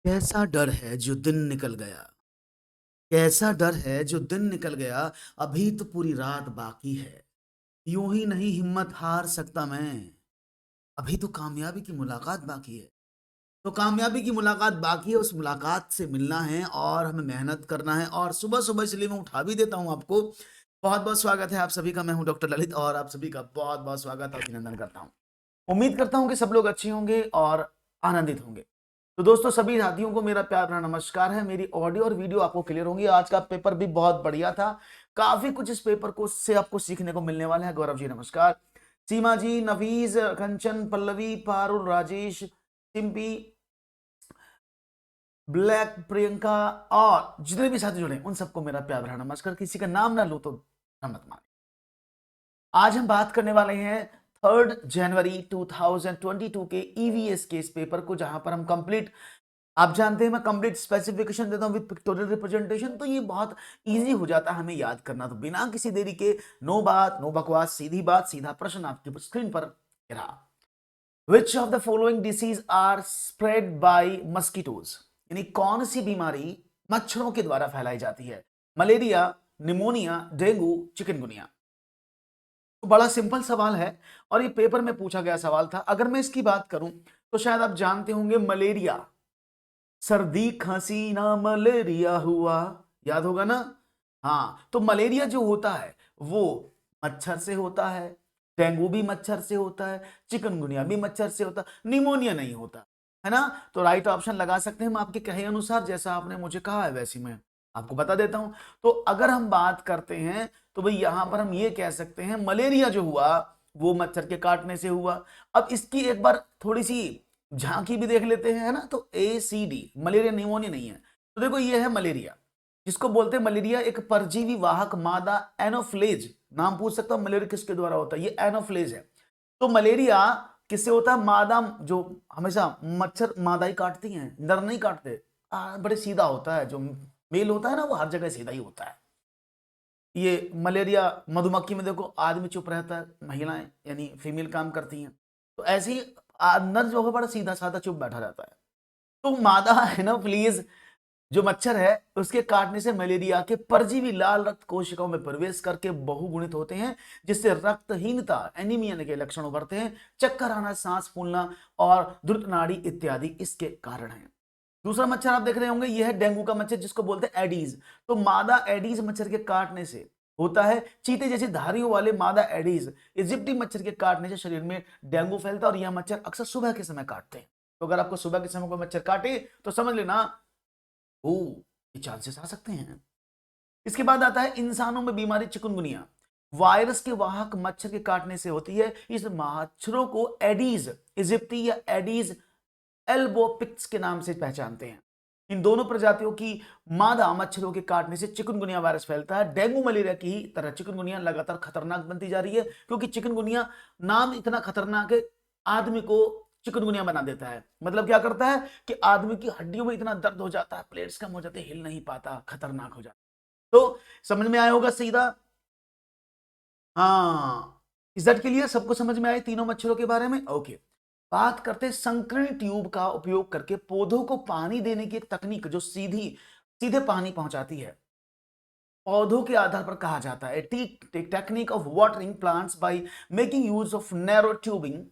कैसा डर है जो दिन निकल गया, कैसा डर है जो दिन निकल गया, अभी तो पूरी रात बाकी है। यूं ही नहीं हिम्मत हार सकता मैं, अभी तो कामयाबी की मुलाकात बाकी है। तो कामयाबी की मुलाकात बाकी है, उस मुलाकात से मिलना है और हमें मेहनत करना है और सुबह-सुबह इसलिए मैं उठा भी देता हूँ आपको। बहुत-बहुत स्वागत है आप सभी का, मैं हूँ डॉक्टर ललित और आप सभी का बहुत-बहुत स्वागत और अभिनंदन करता हूँ। उम्मीद करता हूँ कि सब लोग अच्छे होंगे और आनंदित होंगे। तो दोस्तों सभी साथियों को मेरा प्यार भरा नमस्कार है। मेरी ऑडियो और वीडियो आपको क्लियर होंगी। आज का पेपर भी बहुत बढ़िया था। काफ़ी कुछ इस पेपर को से आपको सीखने को मिलने वाला है। गौरव जी नमस्कार। सीमा जी, नफीस, कंचन, पल्लवी, पारुल, राजेश, सिम्पी, ब्लैक, प्रियंका और जितने भी साथी जुड़े उन सबको मेरा प्यार भरा नमस्कार। किसी का नाम ना लूं तो मत माने। आज हम बात करने वाले हैं 3 जनवरी 2022 के ईवीएस के इस पेपर को, जहां पर हम कंप्लीट, आप जानते हैं मैं कंप्लीट स्पेसिफिकेशन देता हूं विद पिक्टोरियल रिप्रेजेंटेशन, तो ये बहुत इजी हो जाता है हमें याद करना। तो बिना किसी देरी के, नो बात नो बकवास, सीधी बात सीधा प्रश्न आपकी स्क्रीन पर रहा। Which of the following disease are spread by mosquitoes, यानी कौन सी बीमारी मच्छरों के द्वारा फैलाई जाती है? Malaria, pneumonia, dengue, chikungunya. तो बड़ा सिंपल सवाल है और ये पेपर में पूछा गया सवाल था। अगर मैं इसकी बात करूं तो शायद आप जानते होंगे, मलेरिया, सर्दी खांसी ना मलेरिया हुआ, याद होगा ना? हाँ, तो मलेरिया जो होता है वो मच्छर से होता है, डेंगू भी मच्छर से होता है, चिकनगुनिया भी मच्छर से होता है, निमोनिया नहीं होता है ना। तो राइट ऑप्शन लगा सकते हैं हम आपके कहे अनुसार, जैसा आपने मुझे कहा है वैसे मैं आपको बता देता हूं। तो अगर हम बात करते हैं तो भाई यहां पर हम ये कह सकते हैं मलेरिया जो हुआ वो मच्छर के काटने से हुआ। अब इसकी एक बार थोड़ी सी झांकी भी देख लेते हैं, है ना। तो ACD, मलेरिया निमोनिया नहीं है। तो देखो ये है मलेरिया, जिसको बोलते हैं मलेरिया, एक परजीवी वाहक मादा एनोफ्लेज। नाम पूछ सकता हूं मलेरिया किसके द्वारा होता है, ये एनोफ्लेज है। तो मलेरिया किससे होता है? मादा, जो हमेशा मच्छर मादा ही काटती हैं, नर नहीं काटते। बड़े सीधा होता है, जो मेल होता है ना वो हर जगह सीधा ही होता है। ये मलेरिया, मधुमक्खी में देखो आदमी चुप रहता है, महिलाएं यानी फीमेल काम करती हैं। तो ऐसे ही नर जो है बड़ा सीधा साधा चुप बैठा रहता है। तो मादा है ना प्लीज, जो मच्छर है उसके काटने से मलेरिया के परजीवी लाल रक्त कोशिकाओं में प्रवेश करके बहुगुणित होते हैं, जिससे रक्तहीनता, एनीमिया के लक्षण उभरते हैं। चक्कर आना, सांस फूलना और द्रुत नाड़ी इत्यादि इसके कारण हैं। दूसरा मच्छर आप देख रहे होंगे, यह है डेंगू का मच्छर, जिसको बोलते हैं एडीज। तो मादा एडीज मच्छर के काटने से होता है, चीते जैसी धारियों वाले मादा एडीज इजिप्टी मच्छर के काटने से शरीर में डेंगू फैलता है और यह मच्छर अक्सर सुबह के समय काटते हैं। तो अगर आपको सुबह के समय कोई मच्छर काटे तो समझ लेना ओ, ये चांसेस आ सकते हैं। इसके बाद आता है इंसानों में बीमारी चिकनगुनिया। वायरस के वाहक मच्छर के काटने से होती है। इस मच्छरों को एडीज इजिप्टी या एडीज एल्बोपिक्स के नाम से पहचानते हैं। इन दोनों प्रजातियों की मादा मच्छरों के काटने से चिकनगुनिया वायरस फैलता है। डेंगू मलेरिया की ही तरह चिकनगुनिया लगातार खतरनाक बनती जा रही है, क्योंकि चिकनगुनिया नाम इतना खतरनाक है, आदमी को चिकनगुनिया बना देता है। मतलब क्या करता है कि आदमी की हड्डियों में इतना दर्द हो जाता है, प्लेट्स कम हो जाते, हिल नहीं पाता, खतरनाक हो जाता। तो समझ में आया होगा सीधा। हाँ, इज दैट क्लियर? सबको समझ में आए तीनों मच्छरों के बारे में? ओके। बात करते हैं संकीर्ण ट्यूब का उपयोग करके पौधों को पानी देने की एक तकनीक, जो सीधे पानी पहुंचाती है। पौधों के आधार पर कहा जाता है technique of watering plants by making use of narrow tubing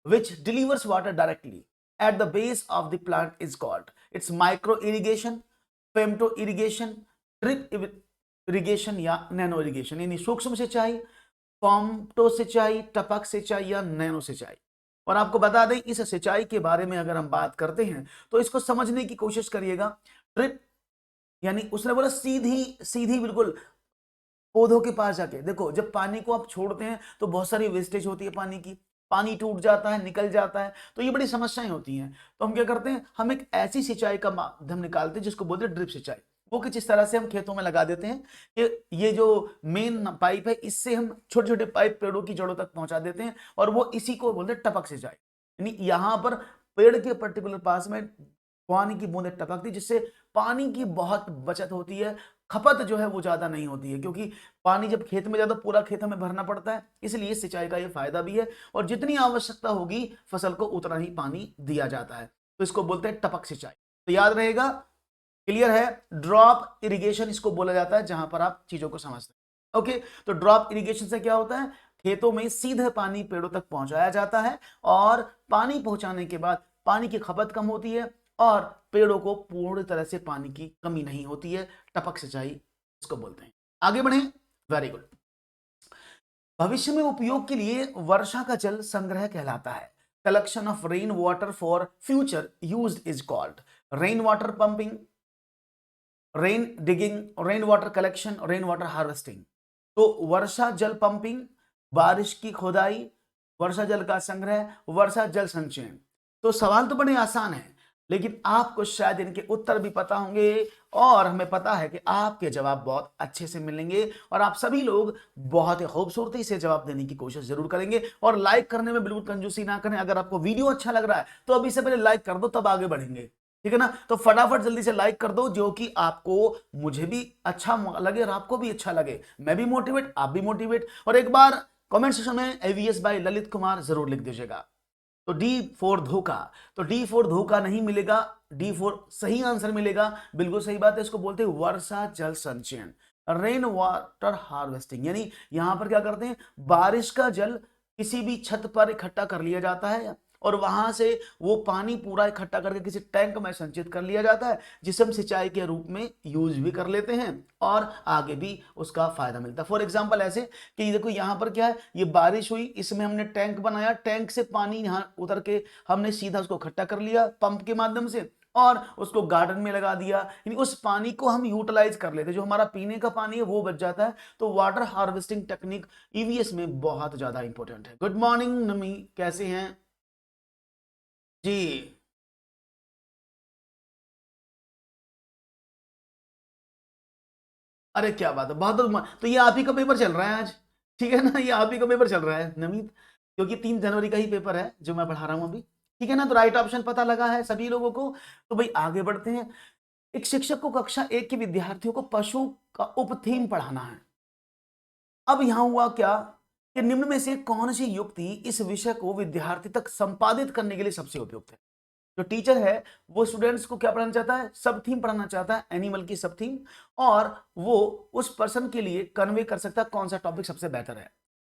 which delivers water directly at the base of the plant is called its micro irrigation, femto irrigation, drip irrigation या नैनो irrigation, यानी सूक्ष्म सिंचाई, Punto सिंचाई, टपक सिंचाई या nano सिंचाई। और आपको बता दें, इस सिंचाई के बारे में अगर हम बात करते हैं तो इसको समझने की कोशिश करिएगा। ड्रिप यानी उसने बोला सीधी सीधी बिल्कुल पौधों के पास जाके। देखो, जब पानी को आप छोड़ते हैं तो बहुत सारी वेस्टेज होती है पानी की, पानी टूट जाता है, निकल जाता है, तो ये बड़ी समस्याएं होती हैं। तो हम क्या करते हैं, हम एक ऐसी सिंचाई का माध्यम निकालते हैं जिसको बोलते हैं ड्रिप सिंचाई। वो कुछ इस तरह से हम खेतों में लगा देते हैं कि ये जो मेन पाइप है, इससे हम छोटे छोटे पाइप पेड़ों की जड़ों तक पहुंचा देते हैं, और वो इसी को बोलते हैं टपक सिंचाई। यानी यहां पर पेड़ के पर्टिकुलर पास में पानी की बूंदें टपकती, जिससे पानी की बहुत बचत होती है, खपत जो है वो ज्यादा नहीं होती है, क्योंकि पानी जब खेत में ज्यादा पूरा खेत हमें भरना पड़ता है। इसलिए सिंचाई का ये फायदा भी है, और जितनी आवश्यकता होगी फसल को उतना ही पानी दिया जाता है। तो इसको बोलते हैं टपक सिंचाई। तो याद रहेगा, क्लियर है। ड्रॉप इरिगेशन इसको बोला जाता है, जहां पर आप चीजों को समझते हैं। ओके, तो ड्रॉप इरिगेशन से क्या होता है, खेतों में सीधे पानी पेड़ों तक पहुंचाया जाता है और पानी पहुंचाने के बाद पानी की खपत कम होती है और पेड़ों को पूर्ण तरह से पानी की कमी नहीं होती है। टपक सिंचाई इसको बोलते हैं। आगे बढ़े, वेरी गुड। भविष्य में उपयोग के लिए वर्षा का जल संग्रह कहलाता है। Collection of rain water for future use is called rain water pumping, rain digging, rain water collection, rain water harvesting. तो वर्षा जल पंपिंग, बारिश की खोदाई, वर्षा जल का संग्रह, वर्षा जल संचयन। तो सवाल तो बड़े आसान है, लेकिन आपको शायद इनके उत्तर भी पता होंगे और हमें पता है कि आपके जवाब बहुत अच्छे से मिलेंगे और आप सभी लोग बहुत ही खूबसूरती से जवाब देने की कोशिश जरूर करेंगे। और लाइक करने में बिल्कुल कंजूसी ना करें। अगर आपको वीडियो अच्छा लग रहा है तो अभी से पहले लाइक कर दो, तब आगे बढ़ेंगे, ठीक है ना। तो फटाफट जल्दी से लाइक कर दो, जो कि आपको, मुझे भी अच्छा लगे और आपको भी अच्छा लगे, मैं भी मोटिवेट, आप भी मोटिवेट। और एक बार कमेंट सेक्शन में एवीएस बाय ललित कुमार जरूर लिख दीजिएगा। तो डी फोर धोखा, तो डी फोर धोखा नहीं मिलेगा, डी फोर सही आंसर मिलेगा। बिल्कुल सही बात है, इसको बोलते हैं वर्षा जल संचयन, रेन वाटर हार्वेस्टिंग। यानी यहां पर क्या करते हैं, बारिश का जल किसी भी छत पर इकट्ठा कर लिया जाता है और वहां से वो पानी पूरा इकट्ठा करके किसी टैंक में संचित कर लिया जाता है, जिसे हम सिंचाई के रूप में यूज भी कर लेते हैं और आगे भी उसका फायदा मिलता है। फॉर एग्जांपल ऐसे कि देखो यहां पर क्या है, ये बारिश हुई, इसमें हमने टैंक बनाया, टैंक से पानी यहां उतर के हमने सीधा उसको इकट्ठा कर लिया पंप के माध्यम से और उसको गार्डन में लगा दिया। यानी उस पानी को हम यूटिलाइज कर लेते हैं, जो हमारा पीने का पानी है वो बच जाता है। तो वाटर हार्वेस्टिंग टेक्निक ईवीएस में बहुत ज्यादा इंपॉर्टेंट है। गुड मॉर्निंग नमी, कैसे हैं जी। अरे क्या बात है, बहुत बहुत। तो ये आप ही का पेपर चल रहा है आज, ठीक है ना, ये आप ही का पेपर चल रहा है नमीत, क्योंकि 3 जनवरी का ही पेपर है जो मैं पढ़ा रहा हूं अभी, ठीक है ना। तो राइट ऑप्शन पता लगा है सभी लोगों को। तो भाई आगे बढ़ते हैं। एक शिक्षक को कक्षा 1 के विद्यार्थियों को पशु का उप थीम पढ़ाना है। अब यहां हुआ क्या कि निम्न में से कौन सी युक्ति इस विषय को विद्यार्थी तक संपादित करने के लिए सबसे उपयुक्त है। जो टीचर है वो स्टूडेंट्स को क्या पढ़ाना चाहता है, सब थीम पढ़ाना चाहता है, एनिमल की सब थीम, और वो उस पर्सन के लिए कन्वे कर सकता है कौन सा टॉपिक सबसे बेहतर है।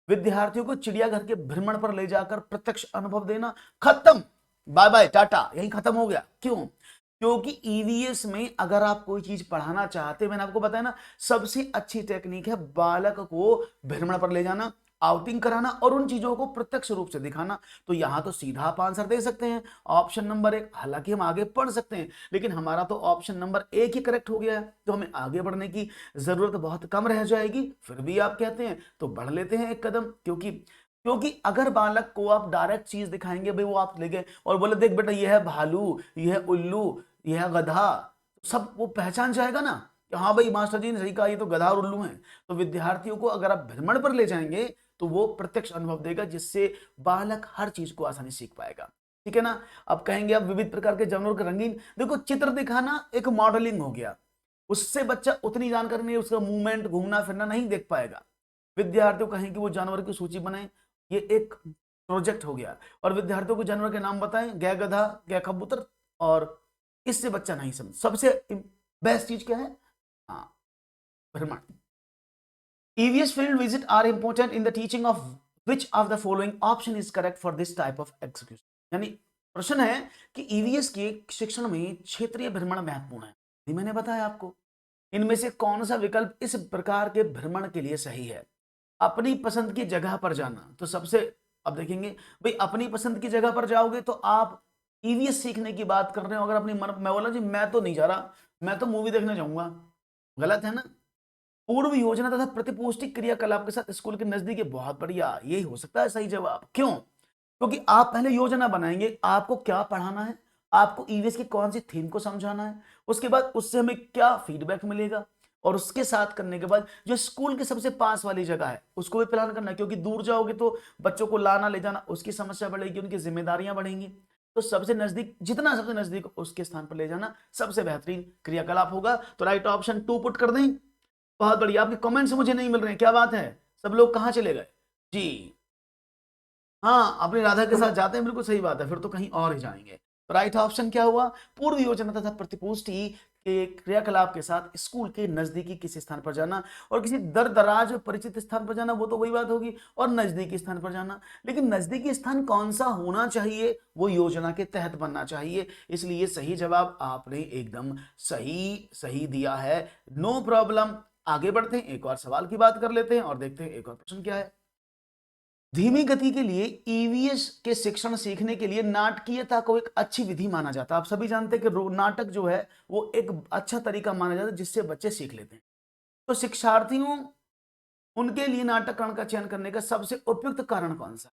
विद्यार्थियों को चिड़ियाघर के भ्रमण पर ले जाकर प्रत्यक्ष अनुभव देना। खत्म, बाय बाय टाटा, यही खत्म हो गया। क्यों? क्योंकि ईवीएस में अगर आप कोई चीज पढ़ाना चाहते हैं, मैंने आपको बताया ना, सबसे अच्छी टेक्निक है बालक को भ्रमण पर ले जाना, आउटिंग कराना और उन चीजों को प्रत्यक्ष रूप से दिखाना। तो यहां तो सीधा आप आंसर दे सकते हैं, ऑप्शन नंबर 1। हालांकि हम आगे पढ़ सकते हैं, लेकिन हमारा तो ऑप्शन नंबर 1 ही करेक्ट हो गया है, तो हमें आगे बढ़ने की जरूरत बहुत कम रह जाएगी। फिर भी आप कहते हैं तो बढ़ लेते हैं एक कदम, क्योंकि क्योंकि अगर बालक को आप डायरेक्ट चीज दिखाएंगे, भाई वो आप ले गए और बोले देख बेटा ये है भालू, ये है उल्लू, ये है गधा, सब वो पहचान जाएगा ना कि हाँ भाई मास्टर जी ने सही कहा, ये तो गधा और उल्लू हैं। तो विद्यार्थियों को अगर आप भ्रमण पर ले जाएंगे तो वो प्रत्यक्ष अनुभव देगा, जिससे बालक हर चीज को आसानी सीख पाएगा, ठीक है ना। अब कहेंगे आप विविध प्रकार के जानवरों के रंगीन, देखो चित्र दिखाना एक मॉडलिंग हो गया, उससे बच्चा उतनी जानकारी नहीं, उसका मूवमेंट, घूमना फिरना नहीं देख पाएगा। विद्यार्थियों कहें कि वो जानवर की सूची बनाए, ये एक प्रोजेक्ट हो गया। और विद्यार्थियों को जानवर के नाम बताएं, गाय, गधा, गाय, कबूतर, और इससे बच्चा नहीं समझ। सबसे बेस्ट चीज क्या है, हाँ, भ्रमण। EVS field visit are important in the teaching of which of the following option is correct for this type of execution। यानी प्रश्न है कि ईवीएस के शिक्षण में क्षेत्रीय भ्रमण महत्वपूर्ण है। ये मैंने बताया आपको, इनमें से कौन सा विकल्प इस प्रकार के भ्रमण के लिए सही है। अपनी पसंद की जगह पर जाना, तो सबसे, अब देखेंगे भाई अपनी पसंद की जगह पर जाओगे तो आप ईवीएस सीखने की बात कर रहे हो। अगर अपनी मैं बोला जी मैं तो नहीं जा रहा, मैं तो मूवी देखने जाऊंगा, गलत है ना। पूर्व योजना तथा प्रतिपुष्टि क्रियाकलाप के साथ स्कूल के नजदीक, बहुत बढ़िया, यही हो सकता है सही जवाब। क्यों? क्योंकि आप पहले योजना बनाएंगे, आपको क्या पढ़ाना है, आपको ईवीएस की कौन सी थीम को समझाना है, उसके बाद उससे हमें क्या फीडबैक मिलेगा, और उसके साथ करने के बाद जो स्कूल के सबसे पास वाली जगह है उसको भी प्लान करना है। क्योंकि दूर जाओगे तो बच्चों को लाना ले जाना उसकी समस्या बढ़ेगी, उनकी जिम्मेदारियां बढ़ेंगी। तो सबसे नजदीक, जितना सबसे नजदीक उसके स्थान पर ले जाना सबसे बेहतरीन क्रियाकलाप होगा। तो राइट ऑप्शन 2 पुट कर दें। बहुत बढ़िया, आपके कमेंट्स मुझे नहीं मिल रहे हैं, क्या बात है, सब लोग कहाँ चले गए जी। हाँ, अपनी राधा के साथ जाते हैं, बिल्कुल सही बात है, फिर तो कहीं और ही जाएंगे। राइट ऑप्शन क्या हुआ? पूर्व योजना तथा प्रतिपुष्टि के क्रियाकलाप के साथ स्कूल के नजदीकी किसी स्थान पर जाना, और किसी दर दराज परिचित स्थान पर जाना, वो तो वही बात होगी, और नजदीकी स्थान पर जाना। लेकिन नजदीकी स्थान कौन सा होना चाहिए? वो योजना के तहत बनना चाहिए। इसलिए सही जवाब आपने एकदम सही सही दिया है। No problem. आगे बढ़ते हैं, एक और सवाल की बात कर लेते हैं और देखते हैं एक और प्रश्न क्या है। धीमी गति के लिए ईवीएस के शिक्षण सीखने के लिए नाटकीयता को एक अच्छी विधि माना जाता है। आप सभी जानते हैं कि नाटक जो है वो एक अच्छा तरीका माना जाता है जिससे बच्चे सीख लेते हैं। तो शिक्षार्थियों, उनके लिए नाटकरण का चयन करने का सबसे उपयुक्त कारण कौन सा?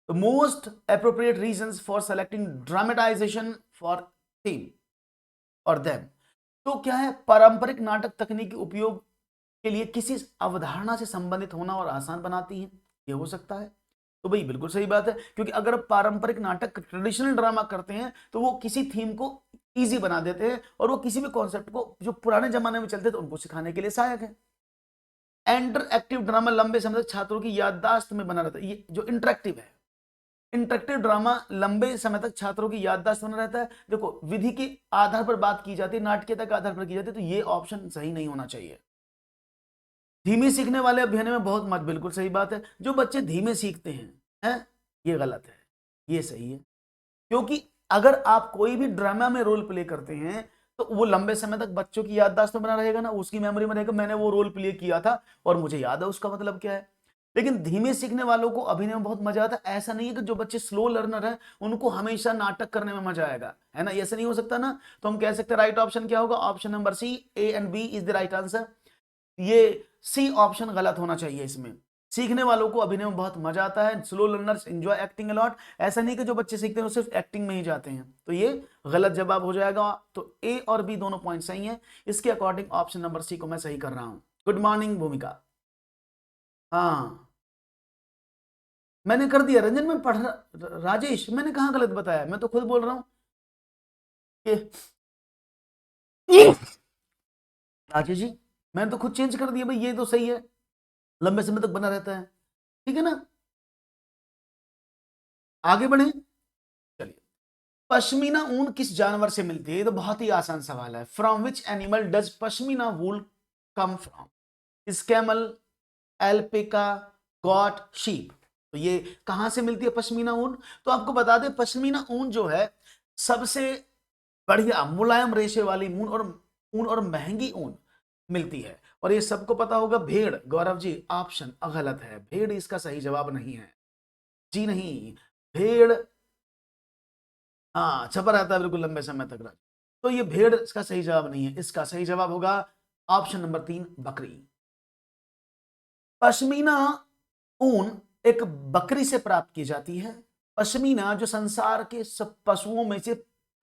The most appropriate reasons for selecting dramatisation for theme और देम। तो क्या है? पारंपरिक नाटक तकनीकी उपयोग के लिए किसी अवधारणा से संबंधित होना और आसान बनाती है, ये हो सकता है। तो भाई बिल्कुल सही बात है, क्योंकि अगर पारंपरिक नाटक ट्रेडिशनल ड्रामा करते हैं तो वो किसी थीम को इजी बना देते हैं, और वो किसी भी कॉन्सेप्ट को जो पुराने जमाने में चलते थे उनको सिखाने के लिए सहायक है। इंटरएक्टिव ड्रामा लंबे समय तक छात्रों की याददाश्त में बना रहता है। ये जो इंटरेक्टिव है, इंटरेक्टिव ड्रामा लंबे समय तक छात्रों की याददाश्त बना रहता है। देखो, विधि के आधार पर बात की जाती है, नाटकीयता के आधार पर की जाती है, तो ये ऑप्शन सही नहीं होना चाहिए। धीमे सीखने वाले अभियान में बहुत मत, बिल्कुल सही बात है। जो बच्चे धीमे सीखते हैं ये गलत है, ये सही है। क्योंकि अगर आप कोई भी ड्रामा में रोल प्ले करते हैं तो वो लंबे समय तक बच्चों की याददाश्त में बना रहेगा ना, उसकी मेमोरी में रहेगा, मैंने वो रोल प्ले किया था और मुझे याद है, उसका मतलब क्या है। लेकिन धीमे सीखने वालों को अभिनय में बहुत मजा आता है। ऐसा नहीं है कि जो बच्चे स्लो लर्नर हैं उनको हमेशा नाटक करने में मजा आएगा, है ना, ऐसा नहीं हो सकता ना। तो हम कह सकते हैं राइट ऑप्शन क्या होगा? Option number C, A and B is the right answer. ये सी ऑप्शन गलत होना चाहिए। इसमें सीखने वालों को अभिनय में बहुत मजा आता है, slow learners enjoy acting a lot. ऐसा नहीं कि जो बच्चे सीखते हैं वो सिर्फ एक्टिंग में ही जाते हैं, तो ये गलत जवाब हो जाएगा। तो ए और बी दोनों पॉइंट सही हैं। इसके अकॉर्डिंग ऑप्शन नंबर सी को मैं सही कर रहा हूं। गुड मॉर्निंग भूमिका। हाँ, मैंने कर दिया रंजन, मैं पढ़ रहा। राजेश, मैंने कहाँ गलत बताया? मैं तो खुद बोल रहा हूं कि राजेश जी, मैंने तो खुद चेंज कर दिया भाई, ये तो सही है, लंबे समय तक बना रहता है, ठीक है ना। आगे बढ़े, चलिए। पश्मीना ऊन किस जानवर से मिलती है? ये तो बहुत ही आसान सवाल है। From which animal does pashmina wool come from? Camel, alpaca, goat, sheep. तो ये कहां से मिलती है पश्मीना ऊन? तो आपको बता दें, पश्मीना ऊन जो है सबसे बढ़िया मुलायम रेशे वाली ऊन और महंगी ऊन मिलती है। और ये सबको पता होगा, भेड़। गौरव जी, ऑप्शन गलत है, भेड़ इसका सही जवाब नहीं है जी, नहीं। भेड़, हाँ, छपा रहता है बिल्कुल लंबे समय तक। तो ये भेड़ इसका सही जवाब नहीं है। इसका सही जवाब होगा ऑप्शन नंबर 3, बकरी। पश्मीना ऊन एक बकरी से प्राप्त की जाती है। पश्मीना जो संसार के सब पशुओं में से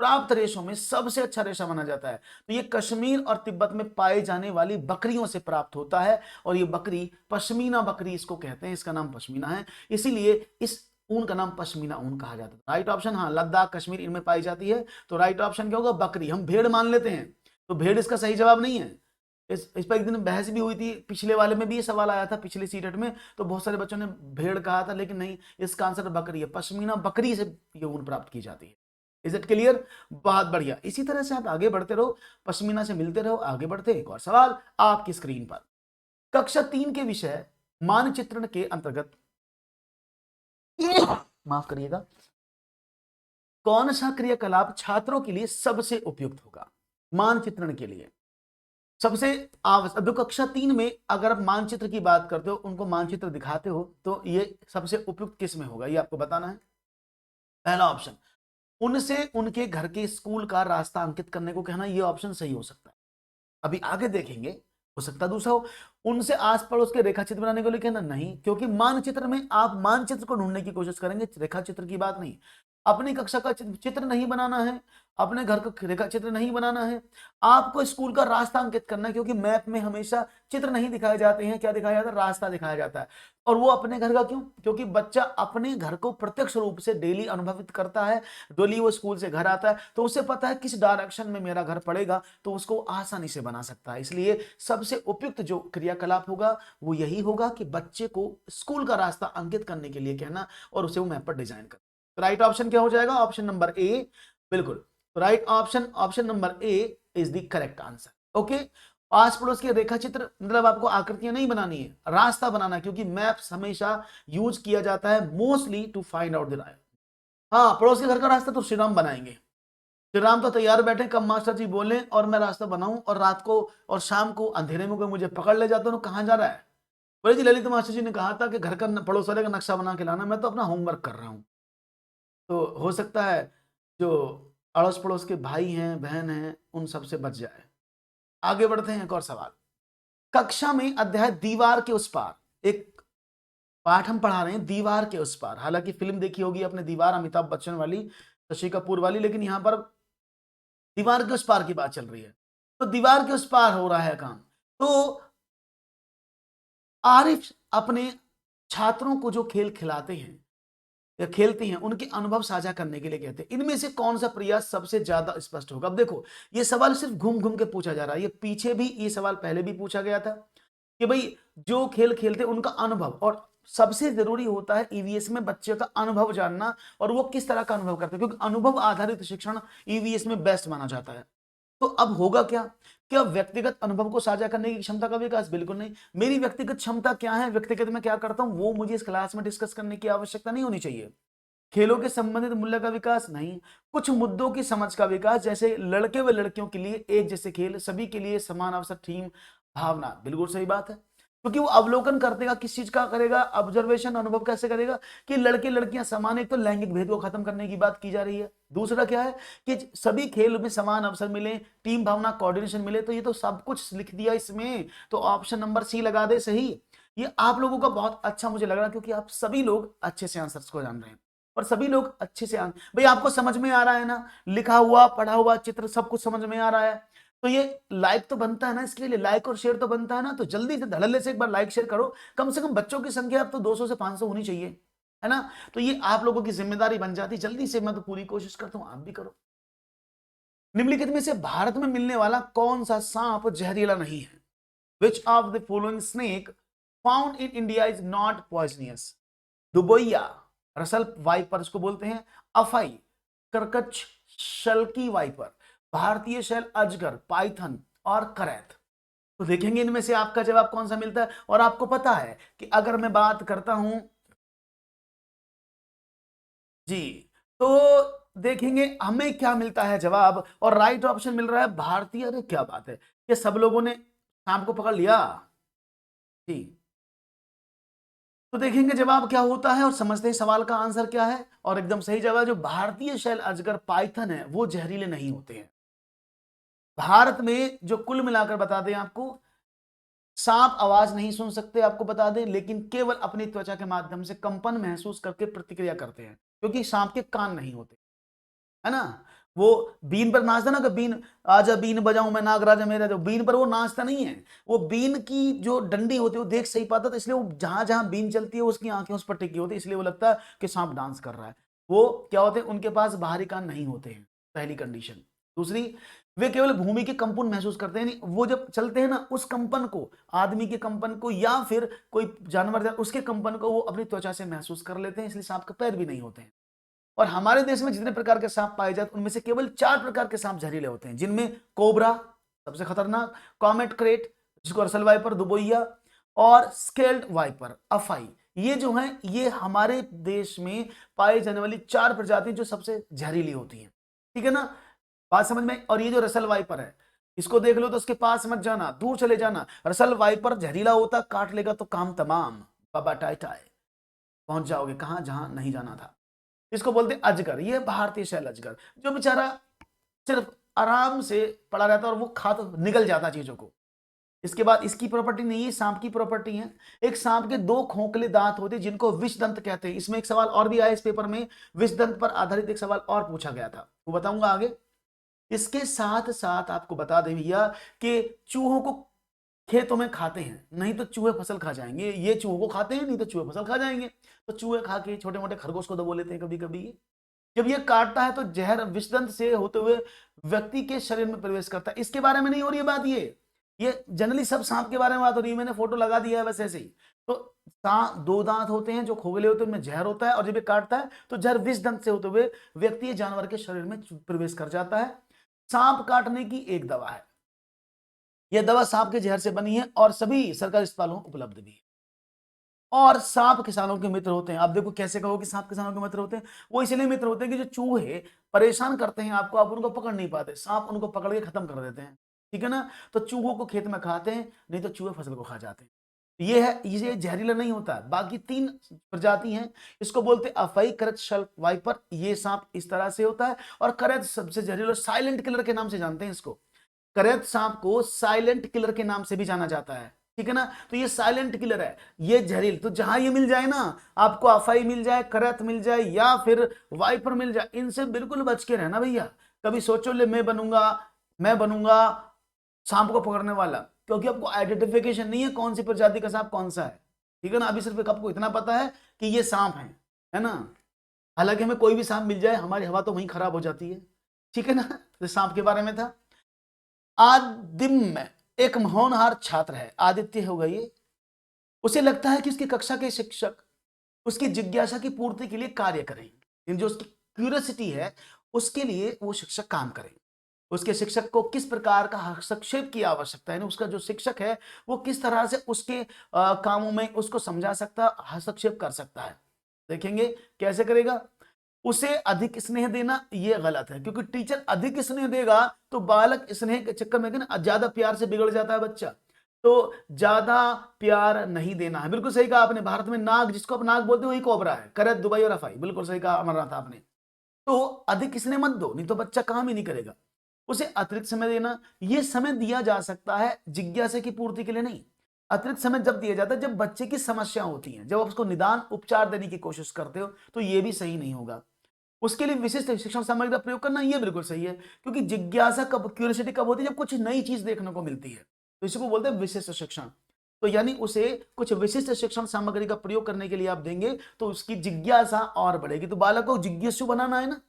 प्राप्त रेशों में सबसे अच्छा रेशा माना जाता है। तो ये कश्मीर और तिब्बत में पाए जाने वाली बकरियों से प्राप्त होता है, और ये बकरी पश्मीना बकरी इसको कहते हैं, इसका नाम पश्मीना है। इसीलिए इस ऊन का नाम पश्मीना ऊन कहा जाता है। राइट ऑप्शन, हाँ, लद्दाख, कश्मीर इनमें पाई जाती है। तो राइट ऑप्शन क्या होगा? बकरी। हम भेड़ मान लेते हैं, तो भेड़ इसका सही जवाब नहीं है। इस पर एक दिन बहस भी हुई थी, पिछले वाले में भी ये सवाल आया था, पिछले सीटेट में, तो बहुत सारे बच्चों ने भेड़ कहा था, लेकिन नहीं, इसका आंसर बकरी है। पश्मीना बकरी से ये ऊन प्राप्त की जाती है। Is it clear? बहुत बढ़िया। इसी तरह से आप आगे बढ़ते रहो, पश्मीना से मिलते रहो। आगे बढ़ते, एक और सवाल आपकी स्क्रीन पर। कक्षा 3 के विषय मानचित्रण के अंतर्गत माफ करिएगा, कौन सा क्रियाकलाप छात्रों के लिए सबसे उपयुक्त होगा? मानचित्रण के लिए सबसे आवश्यक, जो कक्षा 3 में अगर आप मानचित्र की बात करते हो, उनको मानचित्र दिखाते हो, तो ये सबसे उपयुक्त किस में होगा, ये आपको बताना है। पहला ऑप्शन, उनसे उनके घर के स्कूल का रास्ता अंकित करने को कहना, ये ऑप्शन सही हो सकता है। अभी आगे देखेंगे, हो सकता है दूसरा हो, उनसे आस पड़ोस के रेखाचित्र बनाने को लिए कहना, नहीं, क्योंकि मानचित्र में आप मानचित्र को ढूंढने की कोशिश करेंगे, रेखाचित्र की बात नहीं। अपनी कक्षा का चित्र नहीं बनाना है, अपने घर का रेखा चित्र नहीं बनाना है, आपको स्कूल का रास्ता अंकित करना है, क्योंकि मैप में हमेशा चित्र नहीं दिखाए जाते हैं, क्या दिखाया जाता है? रास्ता दिखाया जाता है। और वो अपने घर का क्यों? क्योंकि बच्चा अपने घर को प्रत्यक्ष रूप से डेली अनुभवित करता है। डेली वो स्कूल से घर आता है, तो उसे पता है किस डायरेक्शन में मेरा घर पड़ेगा, तो उसको आसानी से बना सकता है। इसलिए सबसे उपयुक्त जो क्रियाकलाप होगा वो यही होगा कि बच्चे को स्कूल का रास्ता अंकित करने के लिए कहना और उसे वो मैप पर डिजाइन करना। तो राइट ऑप्शन क्या हो जाएगा? Option number A. बिल्कुल, right option, option number A is the correct answer. Okay, आस पड़ोस के रेखा चित्र मतलब आपको आकृतियां नहीं बनानी है, रास्ता बनाना, क्योंकि मैप्स हमेशा यूज किया जाता है mostly to find out the right. हाँ, पड़ोस के घर का रास्ता तो श्री राम बनाएंगे। श्री राम तो तैयार बैठे, कब मास्टर जी बोले और मैं रास्ता बनाऊं, और रात को और शाम को अंधेरे में कोई मुझे पकड़ ले जाता, तो कहां जा रहा है? बोले जी ललित मास्टर जी ने कहा था कि घर का पड़ोस वाले का नक्शा बना के लाना, मैं तो अपना होमवर्क कर रहा हूं। तो हो सकता है जो अड़ोस पड़ोस के भाई हैं बहन हैं उन सबसे बच जाए। आगे बढ़ते हैं, एक और सवाल। कक्षा में अध्याय दीवार के उस पार, एक पाठ हम पढ़ा रहे हैं दीवार के उस पार। हालांकि फिल्म देखी होगी आपने दीवार, अमिताभ बच्चन वाली, शशि कपूर वाली, लेकिन यहां पर दीवार के उस पार की बात चल रही है। तो दीवार के उस पार हो रहा है काम। तो आरिफ अपने छात्रों को जो खेल खिलाते हैं या खेलते हैं उनके अनुभव साझा करने के लिए कहते हैं, इनमें से कौन सा प्रयास सबसे ज्यादा स्पष्ट होगा? अब देखो, ये सवाल सिर्फ घूम घूम के पूछा जा रहा है, ये पीछे भी ये सवाल पहले भी पूछा गया था कि भाई जो खेल खेलते हैं उनका अनुभव, और सबसे जरूरी होता है ईवीएस में बच्चे का अनुभव जानना, और वो किस तरह का अनुभव करते हैं, क्योंकि अनुभव आधारित शिक्षण ईवीएस में बेस्ट माना जाता है। तो अब होगा क्या? क्या व्यक्तिगत अनुभव को साझा करने की क्षमता का विकास? बिल्कुल नहीं। मेरी व्यक्तिगत क्षमता क्या है, व्यक्तिगत मैं क्या करता हूं, वो मुझे इस क्लास में डिस्कस करने की आवश्यकता नहीं होनी चाहिए। खेलों के संबंधित मूल्य का विकास नहीं, कुछ मुद्दों की समझ का विकास, जैसे लड़के व लड़कियों के लिए एक जैसे खेल, सभी के लिए समान अवसर, थीम, भावना। बिल्कुल सही बात है, क्योंकि वो अवलोकन करतेगा, किस चीज का करेगा? ऑब्जर्वेशन, अनुभव कैसे करेगा कि लड़के लड़कियां समान, एक तो लैंगिक भेद को खत्म करने की बात की जा रही है, दूसरा क्या है कि सभी खेल में समान अवसर मिले, टीम भावना, कोऑर्डिनेशन मिले। तो ये तो सब कुछ लिख दिया इसमें, तो ऑप्शन नंबर सी लगा दे सही। ये आप लोगों का बहुत अच्छा मुझे लग रहा है, क्योंकि आप सभी लोग अच्छे से आंसर्स को जान रहे हैं और सभी लोग अच्छे से भाई आपको समझ में आ रहा है ना, लिखा हुआ पढ़ा हुआ चित्र सब कुछ समझ में आ रहा है। तो ये लाइक तो बनता है ना, इसके लिए लाइक और शेयर तो बनता है ना, तो जल्दी से धड़ल्ले से एक बार लाइक शेयर करो। कम से कम बच्चों की संख्या अब तो 200 से 500 होनी चाहिए, है ना? तो ये आप लोगों की जिम्मेदारी बन जाती, जल्दी से, मैं तो पूरी कोशिश करता हूं, आप भी करो। निम्नलिखित में से भारत में मिलने वाला कौन सा सांप जहरीला नहीं है? Which of the following snake found in India is not poisonous? Duboisia, Russell viper इसको बोलते हैं, अफाई, करकच, शल्की वाइपर, भारतीय शैल अजगर, पाइथन और करैत। तो देखेंगे इनमें से आपका जवाब कौन सा मिलता है। और आपको पता है कि अगर मैं बात करता हूं जी, तो देखेंगे हमें क्या मिलता है जवाब, और राइट ऑप्शन मिल रहा है भारतीय। अरे क्या बात है, ये सब लोगों ने सांप को पकड़ लिया जी। तो देखेंगे जवाब क्या होता है और समझते हैं सवाल का आंसर क्या है। और एकदम सही जवाब, जो भारतीय शैल अजगर पाइथन है वो जहरीले नहीं होते हैं। भारत में जो कुल मिलाकर बता दें आपको, सांप आवाज नहीं सुन सकते आपको बता दें, लेकिन केवल अपनी त्वचा के माध्यम से कंपन महसूस करके प्रतिक्रिया करते हैं, क्योंकि सांप के कान नहीं होते, है ना? वो बीन पर नाचता ना कि बीन, आजा बीन बजाऊं मैं नागराजा मेरा, जो बीन पर वो नाचता नहीं है, वो बीन की जो डंडी होती है वो देख सही पाता, तो इसलिए वो जहां जहां बीन चलती है उसकी आंखें उस पर टिकी होती है, इसलिए वो लगता है कि सांप डांस कर रहा है। वो क्या होते हैं, उनके पास बाहरी कान नहीं होते हैं, पहली कंडीशन। दूसरी, वे केवल भूमि के कंपन महसूस करते हैं, वो जब चलते हैं ना उस कंपन को, आदमी के कंपन को या फिर कोई जानवर उसके कंपन को वो अपनी त्वचा से महसूस कर लेते हैं, इसलिए सांप के पैर भी नहीं होते हैं। और हमारे देश में जितने प्रकार के सांप पाए जाते हैं उनमें से केवल 4 प्रकार के सांप जहरीले होते हैं, जिनमें कोबरा सबसे खतरनाक, कॉमेट क्रेट जिसको रसल वाइपर, दुबोइया, और स्केल्ड वाइपर, अफाई। ये जो है ये हमारे देश में पाए जाने वाली 4 प्रजाति जो सबसे जहरीली होती हैं, ठीक है ना? बात समझ में? और ये जो रसल वाइपर है इसको देख लो तो उसके पास मत जाना, दूर चले जाना। रसल वाइपर जहरीला होता, काट लेगा तो काम तमाम, बाबा टाई टाई, पहुंच जाओगे कहां जहां नहीं जाना था। इसको बोलते हैं अजगर, ये भारतीय शैल अजगर, जो बेचारा सिर्फ आराम से पड़ा रहता है और वो खा तो निकल जाता चीजों को। इसके बाद इसकी प्रॉपर्टी नहीं है, सांप की प्रॉपर्टी है। एक सांप के 2 खोखले दांत होते हैं जिनको विषदंत कहते हैं। इसमें एक सवाल और भी आया इस पेपर में, विषदंत पर आधारित एक सवाल और पूछा गया था, वो बताऊंगा आगे। इसके साथ साथ आपको बता दें भैया कि चूहों को खेतों में खाते हैं, नहीं तो चूहे फसल खा जाएंगे। ये चूहों को खाते हैं, नहीं तो चूहे फसल खा जाएंगे। तो चूहे खा के छोटे मोटे खरगोश को दबो लेते हैं कभी कभी। जब ये काटता है तो जहर विषदंत से होते हुए व्यक्ति के शरीर में प्रवेश करता है। इसके बारे में नहीं हो रही है बात, ये ये जनरली सब सांप के बारे में बात हो रही है, मैंने फोटो लगा दिया है बस ऐसे ही। तो सांप 2 दांत होते हैं जो खोखले होते हैं, उनमें जहर होता है, और जब ये काटता है तो जहर विष दंत से होते हुए व्यक्ति या जानवर के शरीर में प्रवेश कर जाता है। सांप काटने की एक दवा है, यह दवा सांप के जहर से बनी है और सभी सरकारी अस्पतालों में उपलब्ध भी है। और सांप किसानों के मित्र होते हैं। आप देखो कैसे कहो कि सांप किसानों के मित्र होते हैं, वो इसलिए मित्र होते हैं कि जो चूहे परेशान करते हैं आपको, आप उनको पकड़ नहीं पाते, सांप उनको पकड़ के खत्म कर देते हैं, ठीक है ना। तो चूहों को खेत में खाते हैं, नहीं तो चूहे फसल को खा जाते हैं। ये है, ये जहरीला नहीं होता है। बाकी 3 प्रजाति हैं, इसको बोलते हैं अफई, करत, शल्क, वाइपर। ये सांप इस तरह से होता है। और करत सबसे जहरीला, साइलेंट किलर के नाम से जानते हैं इसको। करत सांप को साइलेंट किलर के नाम से भी जाना जाता है, ठीक है ना। तो ये साइलेंट किलर है, ये जहरील। तो जहां ये मिल जाए ना, आपको अफाई मिल जाए, करत मिल जाए या फिर वाइपर मिल जाए, इनसे बिल्कुल बच के रहना भैया। कभी सोचो ले मैं बनूंगा सांप को पकड़ने वाला, क्योंकि आपको आइडेंटिफिकेशन नहीं है कौन सी प्रजाति का सांप कौन सा है, ठीक है ना। अभी सिर्फ आपको इतना पता है कि ये सांप है ना। हालांकि हमें कोई भी सांप मिल जाए, हमारी हवा तो वहीं खराब हो जाती है, ठीक है ना। तो सांप के बारे में था। आदिम में एक होनहार छात्र है, आदित्य होगा ये। उसे लगता है कि उसकी कक्षा के शिक्षक उसकी जिज्ञासा की पूर्ति के लिए कार्य करें, जो उसकी क्यूरियोसिटी है उसके लिए वो शिक्षक काम करें। उसके शिक्षक को किस प्रकार का हस्तक्षेप की आवश्यकता है, उसका जो शिक्षक है वो किस तरह से उसके कामों में उसको समझा सकता, हस्तक्षेप कर सकता है। देखेंगे कैसे करेगा। उसे अधिक स्नेह देना ये गलत है, क्योंकि टीचर अधिक स्नेह देगा तो बालक स्नेह के चक्कर में ना ज्यादा प्यार से बिगड़ जाता है बच्चा। तो ज्यादा प्यार नहीं देना है। बिल्कुल सही कहा आपने। भारत में नाग, जिसको आप नाग बोलते हो, वही कोबरा है। करत, दुबई और अफाई, बिल्कुल सही कहा अमरनाथ आपने। तो अधिक स्नेह मत दो, नहीं तो बच्चा काम ही नहीं करेगा। उसे अतिरिक्त समय देना, यह समय दिया जा सकता है जिज्ञासा की पूर्ति के लिए नहीं। अतिरिक्त समय जब दिया जाता है जब बच्चे की समस्या होती है, जब आप उसको निदान उपचार देने की कोशिश करते हो, तो यह भी सही नहीं होगा। उसके लिए विशिष्ट शिक्षण सामग्री का प्रयोग करना यह बिल्कुल सही है, क्योंकि जिज्ञासा कब, क्यूरियोसिटी कब होती है, जब कुछ नई चीज देखने को मिलती है। तो इसी को बोलते हैं विशिष्ट शिक्षण। तो यानी उसे कुछ विशिष्ट शिक्षण सामग्री का प्रयोग करने के लिए आप देंगे तो उसकी जिज्ञासा और बढ़ेगी। तो बालक को जिज्ञासु बनाना है ना,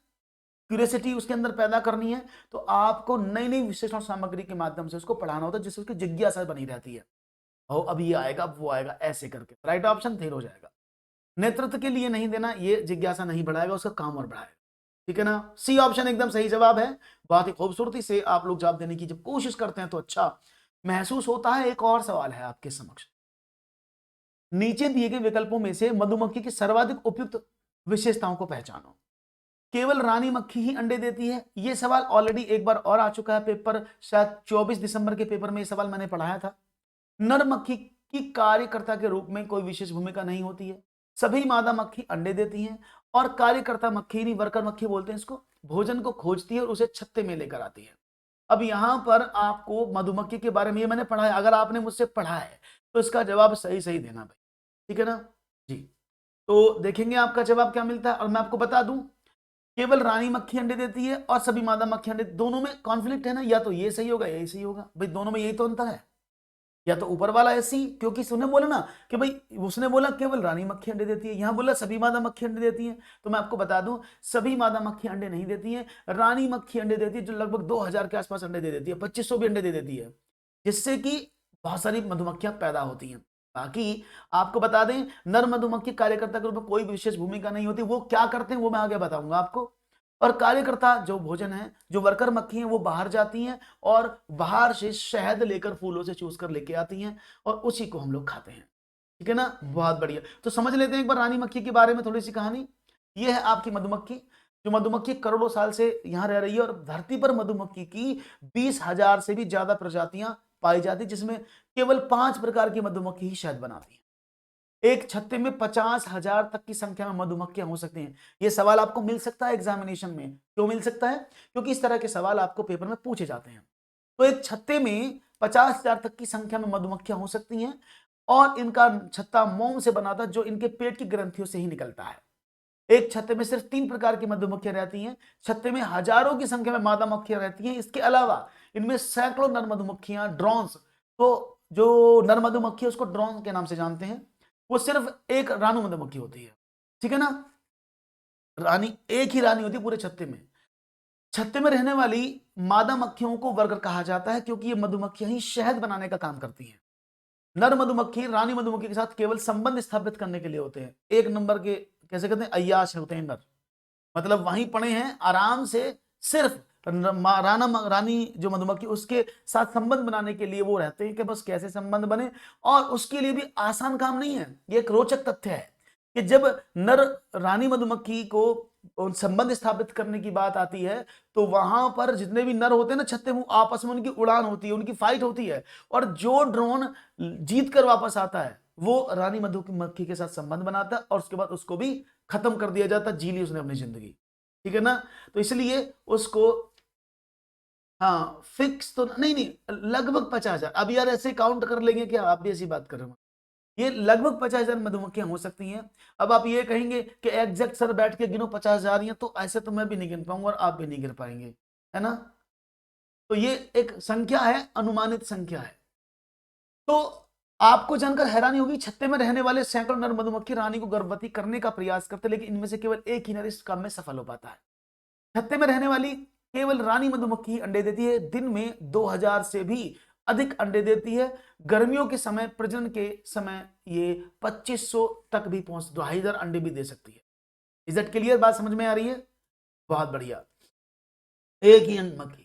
क्यूरियोसिटी उसके अंदर पैदा करनी है, तो आपको नई नई विशिष्ट सामग्री के माध्यम से उसको पढ़ाना होता है, जिससे उसकी जिज्ञासा बनी रहती है। हो अब ये आएगा, अब वो आएगा, ऐसे करके राइट ऑप्शन फेल हो जाएगा। नेतृत्व के लिए नहीं देना, ये जिज्ञासा नहीं बढ़ाएगा, उसका काम और बढ़ाएगा, ठीक है ना। सी ऑप्शन एकदम सही जवाब है। बहुत ही खूबसूरती से आप लोग जवाब देने की जब कोशिश करते हैं तो अच्छा महसूस होता है। एक और सवाल है आपके समक्ष। नीचे दिए गए विकल्पों में से मधुमक्खी की सर्वाधिक उपयुक्त विशेषताओं को पहचानो। केवल रानी मक्खी ही अंडे देती है। यह सवाल ऑलरेडी एक बार और आ चुका है पेपर, शायद 24 दिसंबर के पेपर में यह सवाल मैंने पढ़ाया था। नर मक्खी की कार्यकर्ता के रूप में कोई विशेष भूमिका नहीं होती है। सभी मादा मक्खी अंडे देती हैं और कार्यकर्ता मक्खी, नहीं वर्कर मक्खी बोलते हैं इसको, भोजन को खोजती है और उसे छत्ते में लेकर आती है। अब यहां पर आपको मधुमक्खी के बारे में ये मैंने पढ़ा है, अगर आपने मुझसे पढ़ा है तो इसका जवाब सही सही देना भाई, ठीक है ना जी। तो देखेंगे आपका जवाब क्या मिलता है। और मैं आपको बता दूं, केवल रानी मक्खी अंडे देती है और सभी मादा मक्खी अंडे, दोनों में कॉन्फ्लिक्ट है ना, या तो ये सही होगा या ये सही होगा भाई, दोनों में यही तो अंतर है। या तो ऊपर वाला ऐसी, क्योंकि उसने बोला ना कि भाई, उसने बोला केवल रानी मक्खी अंडे देती है, यहां बोला सभी मादा मक्खी अंडे देती है। तो मैं आपको बता दूं, सभी मादा मक्खी अंडे नहीं देती है, रानी मक्खी अंडे देती है, जो लगभग 2000 के आसपास अंडे दे देती है, 2500 भी अंडे दे देती है, जिससे कि बहुत सारी मधुमक्खियां पैदा होती हैं। बाकी आपको बता दें, नर मधुमक्खी कार्यकर्ता के रूप में कोई विशेष भूमिका नहीं होती। वो क्या करते हैं वो मैं आगे बताऊंगा आपको। और कार्यकर्ता जो भोजन है, जो वर्कर मक्खी हैं, वो बाहर जाती हैं और बाहर से शहद लेकर फूलों से चूस कर लेके आती हैं और उसी को हम लोग खाते हैं, ठीक है ना। बहुत बढ़िया। तो समझ लेते हैं एक बार रानी मक्खी के बारे में थोड़ी सी कहानी। ये है आपकी मधुमक्खी, जो मधुमक्खी करोड़ों साल से यहां रह रही है। और धरती पर मधुमक्खी की 20,000 से भी ज्यादा प्रजातियां पाई जाती, जिसमें केवल 5 प्रकार की मधुमक्खी ही शहद बनाती है। एक छत्ते में 50,000 तक की संख्या में मधुमक्खियां हो सकती हैं। यह सवाल आपको मिल सकता है एग्जामिनेशन में। क्यों मिल सकता है? क्योंकि इस तरह के सवाल आपको पेपर में पूछे जाते हैं। तो एक छत्ते में 50,000 तक की संख्या में मधुमक्खियां हो सकती हैं और इनका छत्ता मोम से बना था, जो इनके पेट की ग्रंथियों से ही निकलता है। एक छत्ते में सिर्फ 3 प्रकार की मधुमक्खियां रहती हैं। छत्ते में हजारों की संख्या में मादा मक्खियां रहती हैं। इसके अलावा इनमें सैकड़ों नर मधुमक्खियां, ड्रोन्स, तो जो नर मधुमक्खी है उसको ड्रोन के नाम से जानते हैं। वो सिर्फ एक रानू मधुमक्खी होती है, ठीक है ना। रानी, एक ही रानी होती है पूरे छत्ते में। छत्ते में रहने वाली मादा मक्खियों को वर्कर कहा जाता है क्योंकि ये मधुमक्खियां ही शहद बनाने का काम करती हैं। नर मधुमक्खी रानी मधुमक्खी के साथ केवल संबंध स्थापित करने के लिए होते हैं। एक नंबर के कैसे कहते हैं, अय्याश होते हैं नर, मतलब वहीं पड़े हैं आराम से, सिर्फ रानी जो मधुमक्खी उसके साथ संबंध बनाने के लिए वो रहते हैं कि बस कैसे संबंध बने। और उसके लिए भी आसान काम नहीं है। ये एक रोचक तथ्य है कि जब नर रानी मधुमक्खी को संबंध स्थापित करने की बात आती है तो वहां पर जितने भी नर होते हैं ना छत्ते, मुंह आपस में उनकी उड़ान होती है, उनकी फाइट होती है, और जो ड्रोन जीत कर वापस आता है वो रानी मधुमक्खी के साथ संबंध बनाता है और उसके बाद उसको भी खत्म कर दिया जाता है, जी ली उसने अपनी जिंदगी। ठीक है ना, तो इसलिए उसको, हाँ फिक्स तो नहीं नहीं, लगभग 50,000। अब यार ऐसे काउंट कर लेंगे क्या, आप भी ऐसी बात कर रहे हो, ये लगभग 50,000 मधुमक्खियां हो सकती हैं। अब आप ये कहेंगे कि एग्जैक्ट सर बैठ के गिनो 50,000 ही हैं, तो ऐसे तो मैं भी नहीं गिन पाऊंगा और आप भी नहीं गिन पाएंगे, है ना। तो ये एक संख्या है, अनुमानित संख्या है। तो आपको जानकर हैरानी होगी, छत्ते में रहने वाले सैकड़ों नर मधुमक्खी रानी को गर्भवती करने का प्रयास करते, लेकिन इनमें से केवल एक ही नर इस काम में सफल हो पाता है। छत्ते में रहने वाली केवल रानी मधुमक्खी ही अंडे देती है। दिन में 2000 से भी अधिक अंडे देती है। गर्मियों के समय, प्रजनन के समय ये 2500 तक भी पहुंच, 2500 अंडे भी दे सकती है। इज दैट क्लियर, बात समझ में आ रही है? बहुत बढ़िया। एक ही मधुमक्खी,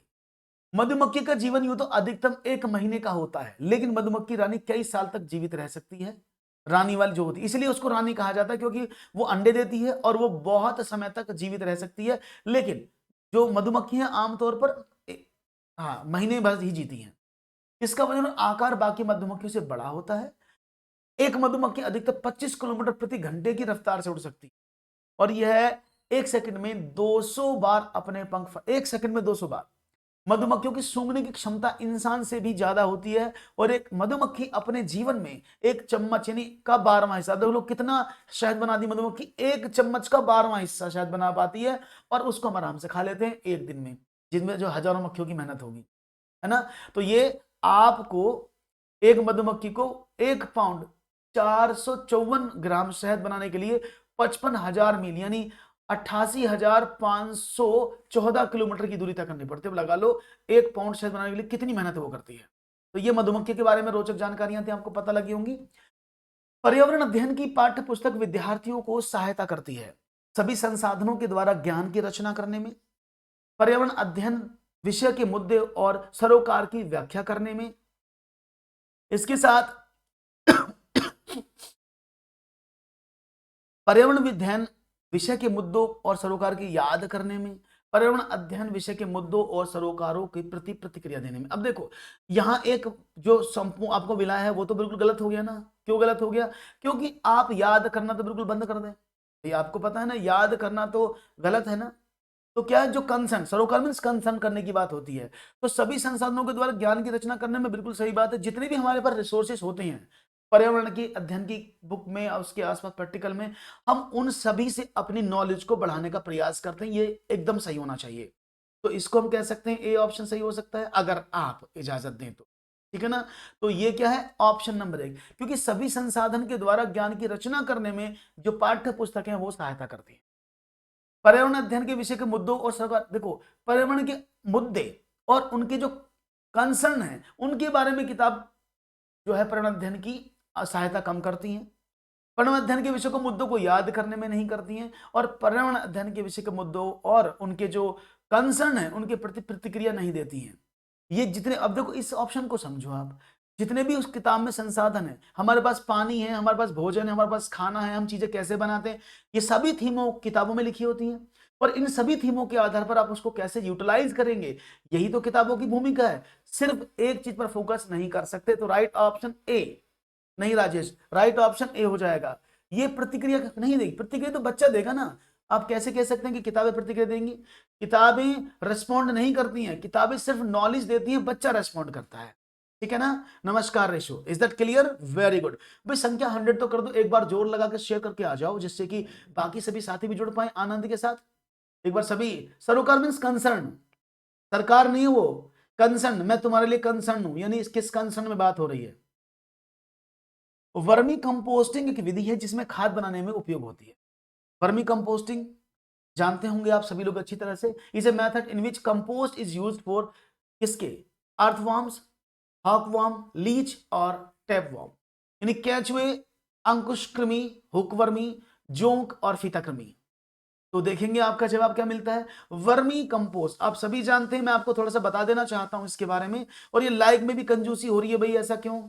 मधुमक्खी का जीवन यूं तो अधिकतम 1 महीने का होता है, लेकिन मधुमक्खी रानी कई साल तक जीवित रह सकती है। रानी वाली जो होती है, इसलिए उसको रानी कहा जाता है क्योंकि वो अंडे देती है और वो बहुत समय तक जीवित रह सकती है। लेकिन जो मधुमक्खियां आमतौर पर हाँ महीने भर ही जीती हैं। इसका वजन और आकार बाकी मधुमक्खियों से बड़ा होता है। एक मधुमक्खी अधिकतम 25 किलोमीटर प्रति घंटे की रफ्तार से उड़ सकती है और यह 1 सेकंड में 200 बार अपने पंख, 1 सेकंड में 200 बार। मधुमक्खियों की सूंघने की क्षमता इंसान से भी ज्यादा होती है और एक मधुमक्खी अपने जीवन में एक चम्मच यानी का 12वां हिस्सा, देख लो कितना शहद बनाती मधुमक्खी, 1 चम्मच का 12वां हिस्सा शहद बना पाती है और उसको हम आराम से खा लेते हैं 1 दिन में, जिनमें जो हजारों मक्खियों की मेहनत होगी, है ना। तो ये आपको एक मधुमक्खी को 1 पाउंड 454 ग्राम शहद बनाने के लिए 55,000 मील यानी 88,514 किलोमीटर की दूरी तय करनी पड़ती है। लगा लो 1 पाउंड शहद बनाने के लिए कितनी मेहनत वो करती है। तो ये मधुमक्खी के बारे में रोचक जानकारियां थी, आपको पता लगी होंगी। पर्यावरण अध्ययन की पाठ्य पुस्तक विद्यार्थियों को सहायता करती है सभी संसाधनों के द्वारा ज्ञान की रचना करने में, पर्यावरण अध्ययन विषय के मुद्दे और सरोकार की व्याख्या करने में, इसके साथ पर्यावरण अध्ययन विषय के मुद्दों और सरोकार की याद करने में, पर्यावरण अध्ययन विषय के मुद्दों और सरोकारों के प्रति प्रतिक्रिया देने में। अब देखो यहां एक जो संपूर्ण आपको मिला है वो तो बिल्कुल गलत हो गया ना। क्यों गलत हो गया? क्योंकि आप याद करना तो बिल्कुल बंद कर दें, ये आपको पता है ना, याद करना तो गलत है ना। तो क्या है, जो कंसर्न, सरोकार मीन्स कंसर्न करने की बात होती है। तो सभी संसाधनों के द्वारा ज्ञान की रचना करने में बिल्कुल सही बात है। जितने भी हमारे पास रिसोर्सेस होते हैं पर्यावरण की अध्ययन की बुक में और उसके आसपास प्रैक्टिकल में, हम उन सभी से अपनी नॉलेज को बढ़ाने का प्रयास करते हैं, ये एकदम सही होना चाहिए। तो इसको हम कह सकते हैं ए ऑप्शन सही हो सकता है अगर आप इजाजत दें तो, ठीक है ना। तो ये क्या है, ऑप्शन नंबर 1, क्योंकि सभी संसाधन के द्वारा ज्ञान की रचना करने में जो पाठ्य पुस्तक है वो सहायता करती है। पर्यावरण अध्ययन के विषय के मुद्दों और सरकार, देखो पर्यावरण के मुद्दे और उनके जो कंसर्न है उनके बारे में किताब जो है पर्यावरण अध्ययन की सहायता कम करती हैं। पर्यावरण अध्ययन के विषय को मुद्दों को याद करने में नहीं करती हैं और पर्यावरण अध्ययन के विषय के मुद्दों और उनके जो कंसर्न है उनके प्रति प्रतिक्रिया नहीं देती हैं। ये जितने, अब देखो इस ऑप्शन को समझो आप, जितने भी उस किताब में संसाधन है, हमारे पास पानी है, हमारे पास भोजन है, हमारे पास खाना है, हम चीजें कैसे बनाते हैं, ये सभी थीमों किताबों में लिखी होती हैं और इन सभी थीमों के आधार पर आप उसको कैसे यूटिलाइज करेंगे, यही तो किताबों की भूमिका है। सिर्फ एक चीज पर फोकस नहीं कर सकते। तो राइट ऑप्शन ए, नहीं राजेश, राइट ऑप्शन ए हो जाएगा। ये प्रतिक्रिया नहीं देगी, प्रतिक्रिया तो बच्चा देगा ना। आप कैसे कह सकते हैं कि किताबें प्रतिक्रिया देंगी? किताबें रिस्पॉन्ड नहीं करती हैं, किताबें सिर्फ नॉलेज देती हैं, बच्चा रिस्पॉन्ड करता है, ठीक है ना। नमस्कार ratio, is that clear? Very good. भाई संख्या 100 तो कर दो, एक बार जोर लगा के शेयर करके आ जाओ जिससे कि बाकी सभी साथी भी जुड़ पाए आनंद के साथ। एक बार सभी, सरोकार मीन्स कंसर्न, सरकार नहीं है वो, कंसर्न, मैं तुम्हारे लिए कंसर्न हूं, यानी किस कंसर्न में बात हो रही है। वर्मी कंपोस्टिंग एक विधि है जिसमें खाद बनाने में उपयोग होती है। वर्मी कंपोस्टिंग जानते होंगे आप सभी लोग अच्छी तरह से। Is a method in which compost is used for किसके, अर्थवर्म्स, हॉकवर्म, लीच और टैपवर्म, यानी केंचुए, अंकुशकृमि, हुकवर्मी, जोंक और फीताकृमि। तो देखेंगे आपका जवाब क्या मिलता है, वर्मी कंपोस्ट। आप सभी जानते हैं, मैं आपको थोड़ा सा बता देना चाहता हूं इसके बारे में। और ये लाइक में भी कंजूसी हो रही है भाई, ऐसा क्यों?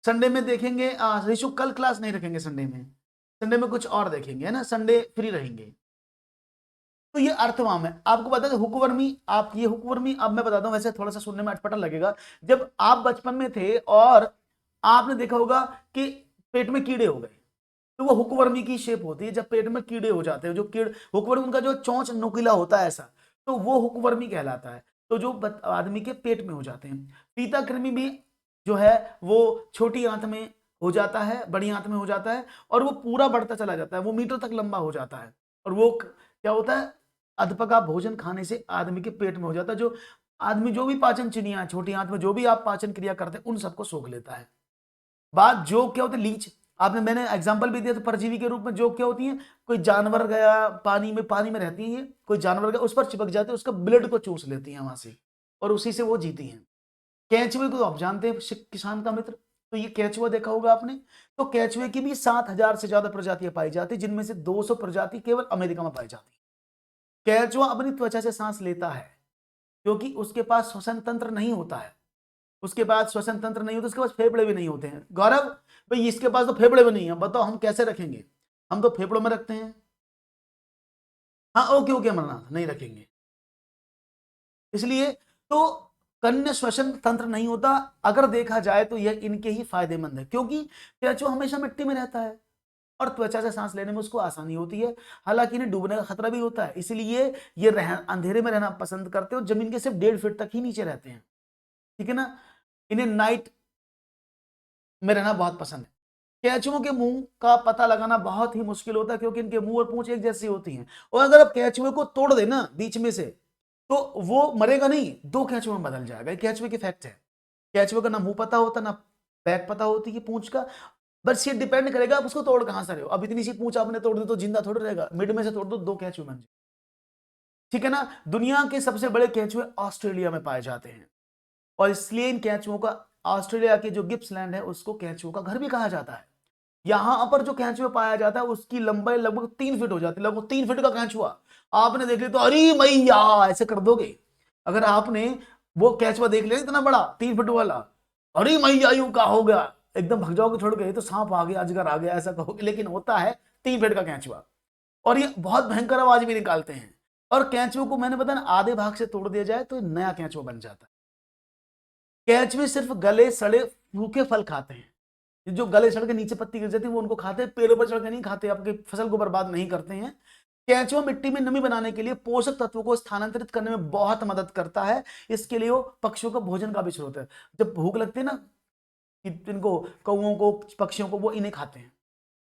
संडे में देखेंगे, ऋषु कल क्लास नहीं रखेंगे संडे में, संडे में कुछ और देखेंगे, है ना, संडे फ्री रहेंगे। तो ये अर्थवाम है, आपको बता दें हुकवर्मी, आप ये हुकवर्मी, अब मैं बताता हूं, वैसे थोड़ा सा सुनने में अटपटा लगेगा। जब आप बचपन में थे और आपने देखा होगा कि पेट में कीड़े हो गए, तो वो हुकवर्मी की शेप होती है। जब पेट में कीड़े हो जाते हैं, जो हुकवर्मी, उनका जो चोंच नुकीला होता है ऐसा, तो वो हुकवर्मी कहलाता है। तो जो आदमी के पेट में हो जाते हैं। फीताकृमि भी जो है वो छोटी आंत में हो जाता है, बड़ी आंत में हो जाता है, और वो पूरा बढ़ता चला जाता है, वो मीटर तक लंबा हो जाता है। और वो क्या होता है, अधपका भोजन खाने से आदमी के पेट में हो जाता है। जो आदमी जो भी पाचन चिनिया छोटी आंत में जो भी आप पाचन क्रिया करते हैं, उन सबको सोख लेता है। बात जो क्या होती है, लीच, आपने, मैंने एग्जांपल भी दिया था परजीवी के रूप में। जो क्या होती है, कोई जानवर गया पानी में रहती है, कोई जानवर गया उस पर चिपक जाते हैं, उसका ब्लड को चूस लेती है वहां से, और उसी से वो जीती हैं। केंचुए को आप जानते हैं, किसान का मित्र, तो ये केंचुआ देखा होगा आपने। तो केंचुए की भी 7,000 से ज्यादा प्रजातियां पाई जाती, जिनमें से 200 प्रजाति केवल अमेरिका में पाई जाती। केंचुआ अपनी त्वचा से सांस लेता है, क्योंकि उसके पास श्वसन तंत्र नहीं होता है। उसके पास श्वसन तंत्र नहीं होता, उसके पास फेफड़े भी नहीं होते हैं। गौरव भाई, इसके पास तो फेफड़े भी नहीं है, बताओ हम कैसे रखेंगे? हम तो फेफड़ों में रखते हैं। हाँ, ओके ओके अमरनाथ, नहीं रखेंगे। इसलिए तो कन्या श्वसन तंत्र नहीं होता। अगर देखा जाए तो यह इनके ही फायदेमंद है, क्योंकि केंचुआ हमेशा मिट्टी में रहता है और त्वचा से सांस लेने में उसको आसानी होती है। हालांकि इन्हें डूबने का खतरा भी होता है, इसलिए ये अंधेरे में रहना पसंद करते हैं और जमीन के सिर्फ 1.5 फीट तक ही नीचे रहते हैं, ठीक है ना। इन्हें नाइट में रहना बहुत पसंद है। केंचुओं के मुंह का पता लगाना बहुत ही मुश्किल होता है, क्योंकि इनके मुंह और पूंछ एक जैसी होती हैं। और अगर आप केंचुए को तोड़ देना बीच में से, तो वो मरेगा नहीं, 2 केंचुए में बदल जाएगा। केंचुए के फैक्ट है। केंचुए का ना मुंह पता होता, ना बैक पता होती कि पूंछ का। बस ये डिपेंड करेगा आप उसको तोड़ कहां से रहे हो। अब इतनी सी पूंछ आपने तोड़ दी तो जिंदा थोड़ी रहेगा, मिड में से तोड़ दो, 2 केंचुए बन जाए, ठीक है ना। दुनिया के सबसे बड़े केंचुए ऑस्ट्रेलिया में पाए जाते हैं, और इसलिए इन केंचुओं का, ऑस्ट्रेलिया के जो गिप्सलैंड है उसको केंचुओं का घर भी कहा जाता है। यहां पर जो केंचुआ पाया जाता है उसकी लंबाई लगभग 3 फीट हो जाती है। लगभग 3 फीट का केंचुआ आपने देख लिया तो अरे मैया ऐसे कर दोगे। अगर आपने वो केंचुआ देख लिया इतना बड़ा 3 फीट वाला, अरे मैया यूं का हो गया, एकदम भग जाओगे छोड़ के, तो सांप आ गया, अजगर आ गया, ऐसा कहोगे। लेकिन होता है 3 फीट का केंचुआ, और ये बहुत भयंकर आवाज भी निकालते हैं। और केंचुओं को मैंने बताया आधे भाग से तोड़ दिया जाए तो नया केंचुआ बन जाता है। केंचुए सिर्फ गले सड़े सूखे फल खाते हैं। जो गले सड़ के नीचे पत्ती गिर जाती है वो उनको खाते हैं, पेड़ों पर चढ़ के नहीं खाते, आपकी फसल को बर्बाद नहीं करते हैं। केंचुआ मिट्टी में नमी बनाने के लिए पोषक तत्वों को स्थानांतरित करने में बहुत मदद करता है। इसके लिए वो पक्षियों का भोजन का भी स्रोत है। जब भूख लगती है ना, इनको, कौओं को, पक्षियों को, वो इन्हें खाते हैं।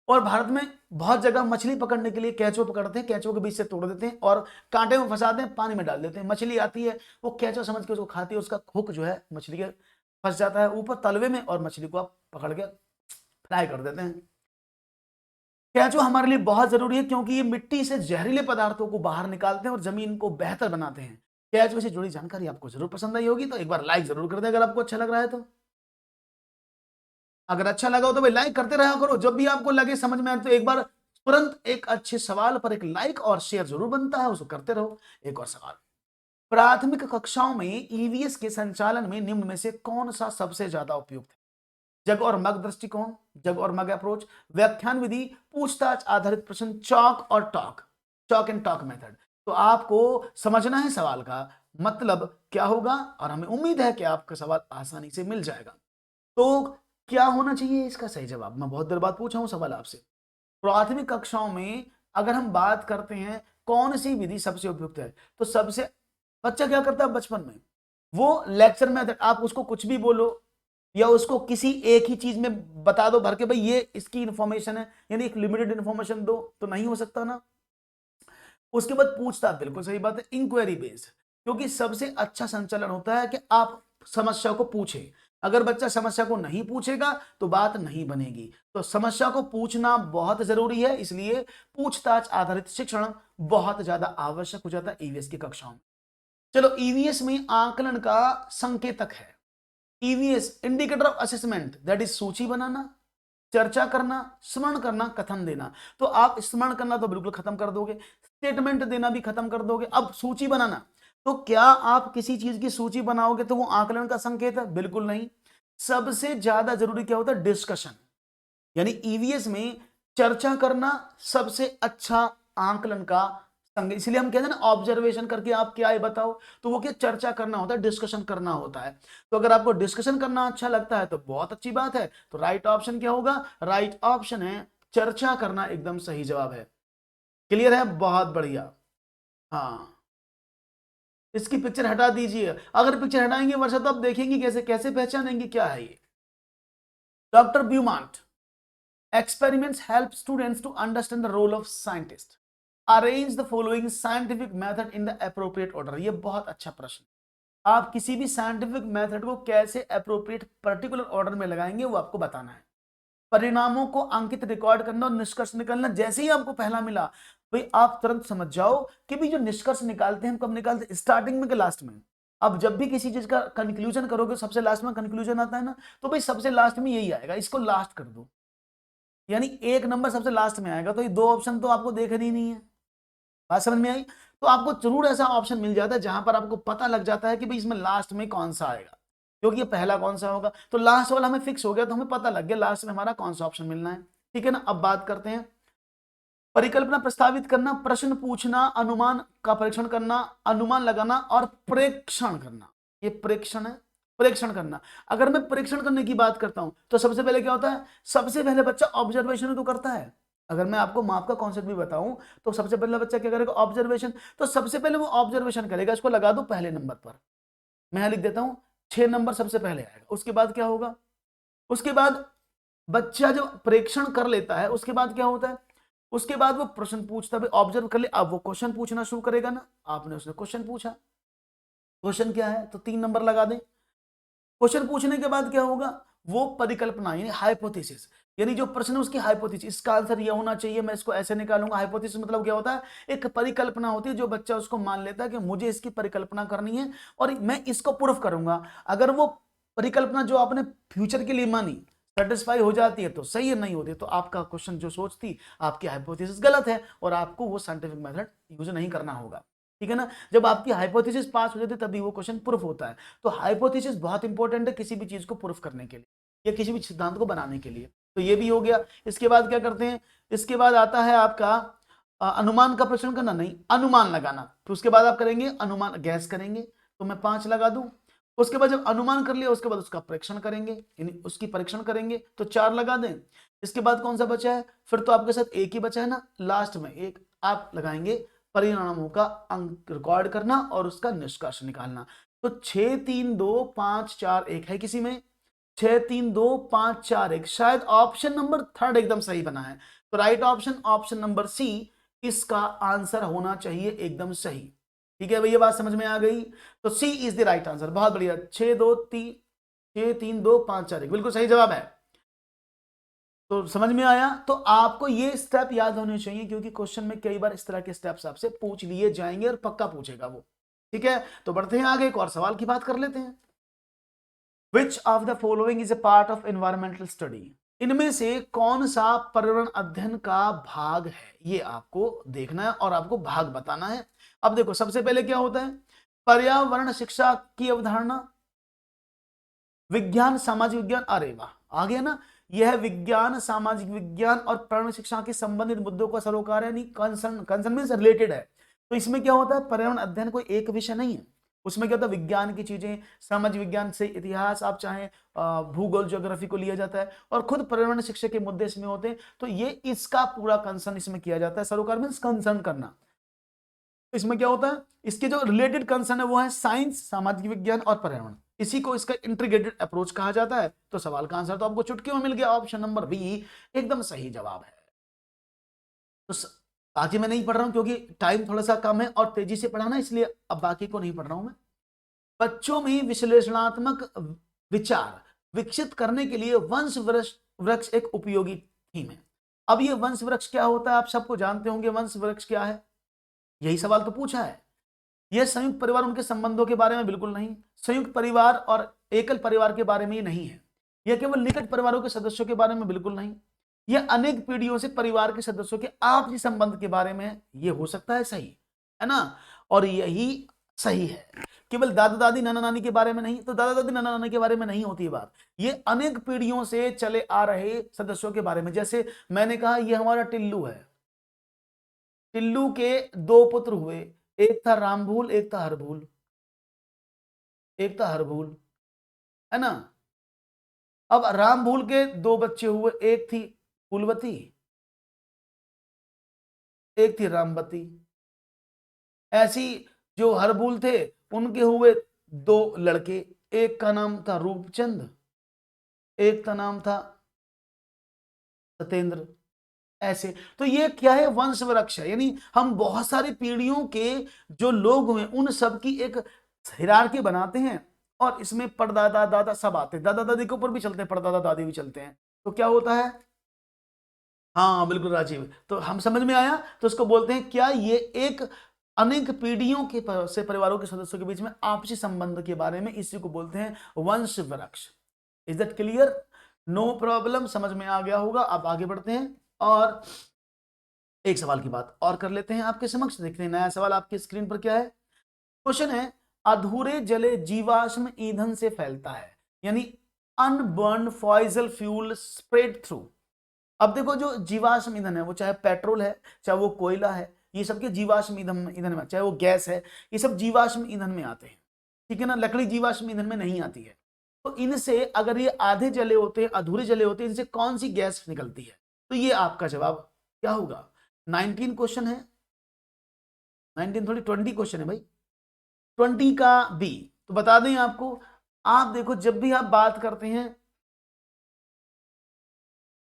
और भारत में बहुत जगह मछली पकड़ने के लिए केंचुआ पकड़ते हैं, केंचुआ के बीच से तोड़ देते हैं और कांटे में फंसाते हैं, पानी में डाल देते हैं। मछली आती है, वो केंचुआ समझ के उसको खाती है, उसका हुक जो है मछली के फंस जाता है ऊपर तलवे में, और मछली को आप पकड़ के फ्राई कर देते हैं। केंचुआ हमारे लिए बहुत जरूरी है, क्योंकि ये मिट्टी से जहरीले पदार्थों को बाहर निकालते हैं और जमीन को बेहतर बनाते हैं। केंचुआ से जुड़ी जानकारी आपको जरूर पसंद आई होगी, तो एक बार लाइक जरूर कर दें अगर आपको अच्छा लग रहा है तो। अगर अच्छा लगा हो तो भाई लाइक करते रहा करो, जब भी आपको लगे समझ में आए तो एक बार तुरंत एक अच्छे सवाल पर एक लाइक और शेयर जरूर बनता है, उसको करते रहो। एक और सवाल, प्राथमिक कक्षाओं में ईवीएस के संचालन में निम्न में से कौन सा सबसे ज्यादा उपयुक्त है? जग और मग दृष्टिकोण, जग और मग अप्रोच, व्याख्यान विधि, पूछताछ आधारित प्रश्न, चॉक और talk, chalk and talk method. तो आपको समझना है सवाल का मतलब क्या होगा, और हमें उम्मीद है कि आपका सवाल आसानी से मिल जाएगा। तो क्या होना चाहिए इसका सही जवाब? मैं बहुत देर बाद पूछा हूं सवाल आपसे। प्राथमिक कक्षाओं में अगर हम बात करते हैं कौन सी विधि सबसे उपयुक्त है, तो सबसे, बच्चा क्या करता है बचपन में, वो लेक्चर में आप उसको कुछ भी बोलो या उसको किसी एक ही चीज में बता दो भर के, भाई ये इसकी इंफॉर्मेशन है, यानी एक लिमिटेड इंफॉर्मेशन दो, तो नहीं हो सकता ना। उसके बाद पूछताछ, बिल्कुल सही बात है, इंक्वायरी बेस्ड, क्योंकि सबसे अच्छा संचालन होता है कि आप समस्या को पूछें। अगर बच्चा समस्या को नहीं पूछेगा तो बात नहीं बनेगी। तो समस्या को पूछना बहुत जरूरी है, इसलिए पूछताछ आधारित शिक्षण बहुत ज्यादा आवश्यक हो जाता है ईवीएस की कक्षाओं में। चलो, ईवीएस में आकलन का संकेतक है। EVS indicator of assessment, that is सूची बनाना, चर्चा करना, स्मरण करना, कथन देना। तो आप स्मरण करना तो बिल्कुल खत्म कर दोगे, स्टेटमेंट देना भी खत्म कर दोगे। अब सूची बनाना, तो क्या आप किसी चीज की सूची बनाओगे तो वो आकलन का संकेत है? बिल्कुल नहीं। सबसे ज्यादा जरूरी क्या होता है? डिस्कशन। यानी ईवीएस में चर्चा करना सबसे अच्छा आकलन का संकेत। इसलिए हम कहते हैं ना, ऑब्जर्वेशन करके आप क्या है बताओ, तो वो क्या चर्चा करना होता है, डिस्कशन करना होता है। तो अगर आपको डिस्कशन करना अच्छा लगता है तो बहुत अच्छी बात है। तो राइट ऑप्शन क्या होगा? राइट ऑप्शन है चर्चा करना, एकदम सही जवाब है। क्लियर है? बहुत बढ़िया। हाँ, इसकी पिक्चर हटा दीजिए। अगर पिक्चर हटाएंगे वर्षा तो आप देखेंगे कैसे, कैसे पहचानेंगे क्या है ये? Doctor Beaumont, experiments help students to understand the role of scientist. Arrange the following scientific method in the appropriate order. ये बहुत अच्छा प्रश्न। आप किसी भी साइंटिफिक मेथड को कैसे अप्रोप्रिएट पर्टिकुलर ऑर्डर में लगाएंगे वो आपको बताना है। परिणामों को अंकित रिकॉर्ड करना और निष्कर्ष निकालना। जैसे ही आपको पहला मिला भाई आप तुरंत समझ जाओ कि भी जो निष्कर्ष निकालते हैं हम कब निकालते हैं? स्टार्टिंग में कि लास्ट में? अब जब भी किसी चीज का कंक्लूजन करोगे सबसे लास्ट में कंक्लूजन आता है ना, तो भाई सबसे लास्ट में यही आएगा, इसको लास्ट कर दो। यानी एक नंबर सबसे लास्ट में आएगा, तो ये दो ऑप्शन तो आपको देखने ही नहीं है। बात समझ में आई? तो आपको जरूर ऐसा ऑप्शन मिल जाता है जहां पर आपको पता लग जाता है कि भाई इसमें लास्ट में कौन सा आएगा, क्योंकि ये पहला कौन सा होगा। तो लास्ट वाला हमें फिक्स हो गया, तो हमें पता लग गया लास्ट में हमारा कौन सा ऑप्शन मिलना है। ठीक है ना? अब बात करते हैं परिकल्पना प्रस्तावित करना, प्रश्न पूछना, अनुमान का परीक्षण करना, अनुमान लगाना और प्रेक्षण करना। ये प्रेक्षण है, परीक्षण करना। अगर मैं परीक्षण करने की बात करता हूं तो सबसे पहले क्या होता है? सबसे पहले बच्चा ऑब्जर्वेशन तो करता है। अगर मैं आपको माप का कॉन्सेप्ट भी बताऊं तो सबसे पहले बच्चा क्या करेगा? ऑब्जर्वेशन। तो सबसे पहले वो ऑब्जर्वेशन करेगा। इसको लगा दो पहले नंबर पर, मैं लिख देता हूं 6 नंबर सबसे पहले आएगा। उसके बाद क्या होगा? उसके बाद बच्चा जब प्रेक्षण कर लेता है उसके बाद क्या होता है? उसके बाद वो प्रश्न पूछता है, ऑब्जर्व कर ले, अब वो क्वेश्चन पूछना शुरू करेगा ना। आपने उसने क्वेश्चन पूछा, क्वेश्चन क्या है तो 3 नंबर लगा दें। क्वेश्चन पूछने के बाद क्या होगा? वो परिकल्पना यानी हाइपोथेसिस, यानी जो प्रश्न है उसकी हाइपोथेसिस, इसका आंसर ये होना चाहिए, मैं इसको ऐसे निकालूंगा। हाइपोथेसिस मतलब क्या होता है? एक परिकल्पना होती है जो बच्चा उसको मान लेता है कि मुझे इसकी परिकल्पना करनी है और मैं इसको प्रूफ करूंगा। अगर वो परिकल्पना जो आपने फ्यूचर के लिए मानी सेटिस्फाई हो जाती है तो सही है, नहीं होती तो आपका क्वेश्चन जो सोचती आपकी हाइपोथेसिस गलत है और आपको वो साइंटिफिक मेथड यूज नहीं करना होगा। ठीक है ना? जब आपकी हाइपोथेसिस पास हो जाती है तभी वो क्वेश्चन प्रूफ होता है। तो हाइपोथेसिस बहुत इंपॉर्टेंट है किसी भी चीज को प्रूफ करने के लिए या किसी भी सिद्धांत को बनाने के लिए। तो ये भी हो गया। इसके बाद क्या करते हैं? इसके बाद आता है आपका अनुमान का प्रश्न करना, नहीं अनुमान लगाना। तो उसके बाद आप करेंगे अनुमान, गैस करेंगे, तो मैं 5 लगा दूं। उसके बाद जब अनुमान कर लिया उसके बाद उसका परीक्षण करेंगे, यानी उसकी परीक्षण करेंगे, तो 4 लगा दें। इसके बाद कौन सा बचा है? फिर तो आपके साथ एक ही बचा है ना, लास्ट में एक आप लगाएंगे परिणामों का अंक रिकॉर्ड करना और उसका निष्कर्ष निकालना। तो 6 3 2 5 4 1 है किसी में? 6 3 2 5 4 1, शायद ऑप्शन नंबर 3 एकदम सही बना है। तो right option option number C इसका आंसर होना चाहिए एकदम सही। ठीक है भैया, बात समझ में आ गई? तो सी इज द राइट आंसर। बहुत बढ़िया। 6 3 2 5 4 1 बिल्कुल सही जवाब है। तो समझ में आया? तो आपको ये स्टेप याद होने चाहिए क्योंकि क्वेश्चन में कई बार इस तरह के स्टेप्स आपसे पूछ लिए जाएंगे और पक्का पूछेगा वो। ठीक है, तो बढ़ते हैं आगे, एक और सवाल की बात कर लेते हैं। विच of the following is a part of environmental study? इनमें से कौन सा पर्यावरण अध्ययन का भाग है? ये आपको देखना है और आपको भाग बताना है। अब देखो सबसे पहले क्या होता है? पर्यावरण शिक्षा की अवधारणा, विज्ञान सामाजिक विज्ञान, अरे वाह आ गया ना। यह विज्ञान सामाजिक विज्ञान और पर्यावरण शिक्षा के संबंधित मुद्दों का सरोकार है, कंसर्न मींस रिलेटेड है। तो इसमें क्या होता है? पर्यावरण अध्ययन कोई एक विषय नहीं है, उसमें क्या होता है? विज्ञान की चीजें, सामाजिक विज्ञान से इतिहास, आप चाहें भूगोल ज्योग्राफी को लिया जाता है और खुद पर्यावरण शिक्षा के मुद्दे इसमें होते हैं। तो ये इसका पूरा कंसर्न इसमें किया जाता है। सरोकार मींस कंसर्न करना। इसमें क्या होता है? इसके जो रिलेटेड कंसर्न है वो है साइंस, सामाजिक विज्ञान और पर्यावरण। इसी को इसका इंटीग्रेटेड अप्रोच कहा जाता है। तो सवाल का आंसर तो आपको चुटकी में मिल गया, ऑप्शन नंबर बी एकदम सही जवाब है। तो बाकी मैं नहीं पढ़ रहा हूं क्योंकि टाइम थोड़ा सा कम है और तेजी से पढ़ाना, इसलिए अब बाकी को नहीं पढ़ रहा हूं मैं। बच्चों में विश्लेषणात्मक विचार विकसित करने के लिए वंश वृक्ष वृक्ष एक उपयोगी थीम है। अब ये वंश वृक्ष क्या होता है आप सबको जानते होंगे, वंश वृक्ष क्या है, यही सवाल तो पूछा है। यह संयुक्त परिवार उनके संबंधों के बारे में बिल्कुल नहीं, संयुक्त परिवार और एकल परिवार के बारे में ही नहीं है, यह केवल निकट परिवारों के सदस्यों के बारे में बिल्कुल नहीं, यह अनेक पीढ़ियों से परिवार के सदस्यों के आपसी संबंध के बारे में है। ये हो सकता है सही, है ना, और यही सही है। केवल दादा दादी नाना नानी के बारे में नहीं, तो दादा दादी नाना नानी के बारे में नहीं होती है बात, ये अनेक पीढ़ियों से चले आ रहे सदस्यों के बारे में। जैसे मैंने कहा ये हमारा टिल्लू है, टिल्लू के दो पुत्र हुए, एक था रामभूल एक था हरभूल, एक था हरभूल, है ना। अब रामभूल के दो बच्चे हुए, एक थी फूलवती एक थी रामवती। ऐसी जो हरभूल थे उनके हुए दो लड़के, एक का नाम था रूपचंद, एक का नाम था सत्येंद्र। ऐसे तो ये क्या है, वंश वृक्ष है, यानी हम बहुत सारी पीढ़ियों के जो लोग हुए उन सब की एक हिरार्की बनाते हैं, और इसमें परदादा दादा सब आते हैं, दादा दादी के ऊपर भी चलते हैं, परदादा दादी भी चलते हैं। तो क्या होता है, हाँ बिल्कुल राजीव, तो हम समझ में आया, तो इसको बोलते हैं क्या, ये एक अनेक पीढ़ियों के से परिवारों के सदस्यों के बीच में आपसी संबंध के बारे में, इसी को बोलते हैं वंश वृक्ष। Is that clear? No problem, समझ में आ गया होगा। अब आगे बढ़ते हैं और एक सवाल की बात और कर लेते हैं आपके समक्ष। देखते हैं नया सवाल आपकी स्क्रीन पर क्या है। क्वेश्चन है, अधूरे जले जीवाश्म ईंधन से फैलता है, यानी अनबर्न फॉइजल फ्यूल स्प्रेड थ्रू। अब देखो जो जीवाश्म ईंधन है वो चाहे पेट्रोल है चाहे वो कोयला है, ये सब के जीवाश्म ईंधन में, चाहे वो गैस है, ये सब जीवाश्म ईंधन में आते हैं, ठीक है ना। लकड़ी जीवाश्म ईंधन में नहीं आती है। तो इनसे अगर ये आधे जले होते हैं, अधूरे जले होते हैं, इनसे कौन सी गैस निकलती है? तो ये आपका जवाब क्या होगा? 19 क्वेश्चन है, 19 थोड़ी 20 क्वेश्चन है भाई, 20 का बी। तो बता दें आपको, आप देखो जब भी आप बात करते हैं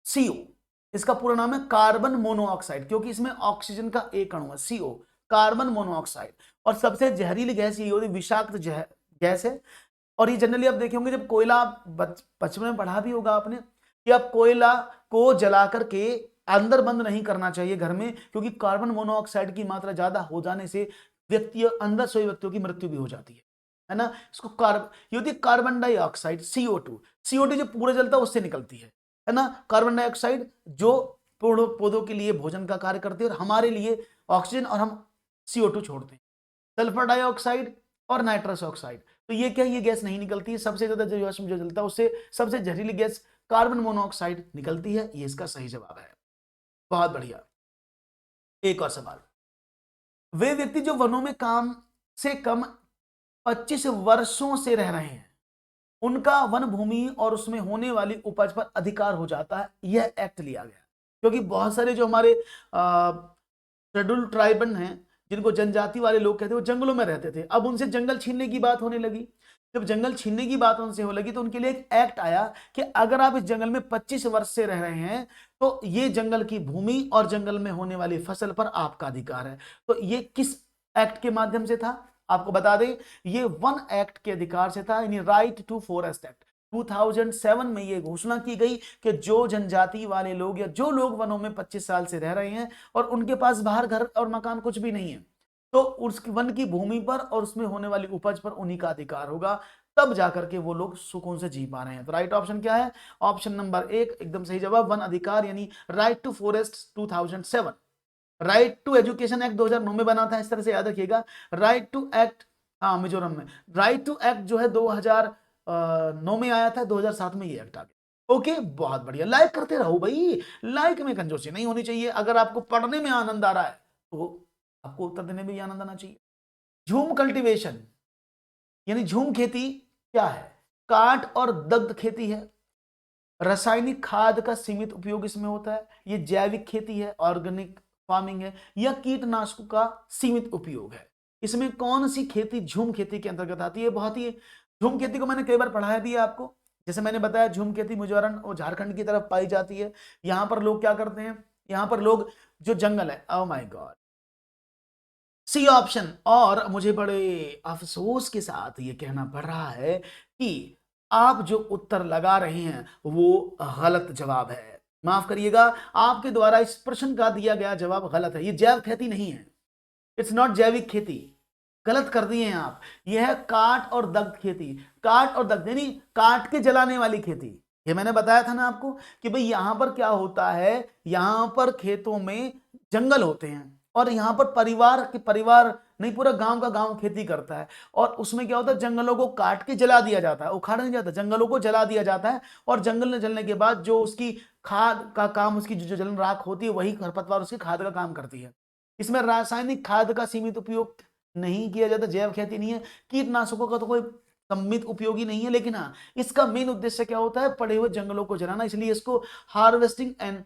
सीओ, इसका पूरा नाम है कार्बन मोनोऑक्साइड, क्योंकि इसमें ऑक्सीजन का एक अणु है, सीओ कार्बन मोनोऑक्साइड। और सबसे जहरीली गैस ये होती है, विषाक्त गैस है। और ये जनरली आप देखे होंगे, जब कोयला बचपन में पढ़ा भी होगा आपने कि आप कोयला को जला करके अंदर बंद नहीं करना चाहिए घर में, क्योंकि कार्बन मोनोऑक्साइड की मात्रा ज्यादा हो जाने से अंदर सोए व्यक्तियों की मृत्यु भी हो जाती है ना। इसको ये होती है कार्बन डाइऑक्साइड, CO2। CO2 जो पूरा जलता है उससे निकलती है ना। कार्बन डाइऑक्साइड जो पौधों के लिए भोजन का कार्य करती है, और हमारे लिए ऑक्सीजन, और हम CO2 छोड़ते हैं। सल्फर डाइऑक्साइड और नाइट्रस ऑक्साइड, तो ये क्या, ये गैस नहीं निकलती है। सबसे ज्यादा जीवाश्म जो जलता है उससे सबसे जहरीली गैस कार्बन मोनोऑक्साइड निकलती है। ये इसका सही जवाब है। बहुत बढ़िया। एक और सवाल, वे व्यक्ति जो वनों में काम से कम 25 वर्षों से रह रहे हैं, उनका वन भूमि और उसमें होने वाली उपज पर अधिकार हो जाता है। यह एक्ट लिया गया क्योंकि बहुत सारे जो हमारे शेड्यूल्ड ट्राइबन हैं, जिनको जनजाति वाले लोग कहते हैं, वो जंगलों में रहते थे। अब उनसे जंगल छीनने की बात होने लगी। जब जंगल छीनने की बात उनसे हो लगी तो उनके लिए एक एक्ट आया कि अगर आप इस जंगल में 25 वर्ष से रह रहे हैं तो ये जंगल की भूमि और जंगल में होने वाली फसल पर आपका अधिकार है। तो ये किस एक्ट के माध्यम से था? आपको बता दें, ये वन एक्ट के अधिकार से था, यानी राइट टू फॉरेस्ट एक्ट। 2007 में ये घोषणा की गई कि जो जनजाति वाले लोग या जो लोग वनों में 25 साल से रह रहे हैं और उनके पास बाहर घर और मकान कुछ भी नहीं है, तो उस वन की भूमि पर और उसमें होने वाली उपज पर उन्हीं का अधिकार होगा, तब जाकर के वो लोग सुकून से जी पा रहे हैं। तो राइट ऑप्शन क्या है? ऑप्शन नंबर 1 एकदम सही जवाब, वन अधिकार यानी right to forest 2007। Right to education act 2009 में बना था, इस तरह से याद रखिएगा। राइट टू एक्ट, हाँ मिजोरम में राइट टू एक्ट जो है 2009 में आया था, 2007 में ये एक्ट आ गया। ओके, बहुत बढ़िया। लाइक करते रहो भाई, लाइक में कंजूसी नहीं होनी चाहिए। अगर आपको पढ़ने में आनंद आ रहा है तो आपको उत्तर देने में भी आनंद आना चाहिए। झूम कल्टीवेशन यानी झूम खेती क्या है? काट और दग्ध खेती है, रासायनिक खाद का सीमित उपयोग इसमें होता है, ये जैविक खेती है, ऑर्गेनिक फार्मिंग है, या कीटनाशकों का सीमित उपयोग है। इसमें कौन सी खेती झूम खेती के अंतर्गत आती है? बहुत ही, झूम खेती को मैंने कई बार पढ़ाया भी है आपको। जैसे मैंने बताया, झूम खेती मिजोरम और झारखंड की तरफ पाई जाती है। यहां पर लोग क्या करते हैं, यहां पर लोग जो जंगल है, oh my god, C option. और मुझे बड़े अफसोस के साथ ये कहना पड़ रहा है कि आप जो उत्तर लगा रहे हैं वो गलत जवाब है। माफ करिएगा, आपके द्वारा इस प्रश्न का दिया गया जवाब गलत है। ये जैव खेती नहीं है, इट्स नॉट जैविक खेती, गलत कर दिए हैं आप। यह है काट और दग्ध खेती। काट और दग्ध यानी काट के जलाने वाली खेती। ये मैंने बताया था ना आपको कि भाई यहां पर क्या होता है, यहां पर खेतों में जंगल होते हैं और यहां पर परिवार के परिवार नहीं, पूरा गांव का गांव खेती करता है। और उसमें क्या होता है, जंगलों को काट के जला दिया जाता है, उखाड़ा नहीं जाता, जंगलों को जला दिया जाता है। और जंगल में जलने के बाद जो उसकी खाद का काम, उसकी जो जलन राख होती है, वही खरपतवार उसकी खाद का काम करती है। इसमें रासायनिक खाद का सीमित उपयोग नहीं किया जाता, जैव खेती नहीं है। कीटनाशकों का तो कोई सम्मित उपयोगी नहीं है, लेकिन हाँ इसका मेन उद्देश्य क्या होता है, पड़े हुए जंगलों को जलाना। इसलिए इसको हार्वेस्टिंग एंड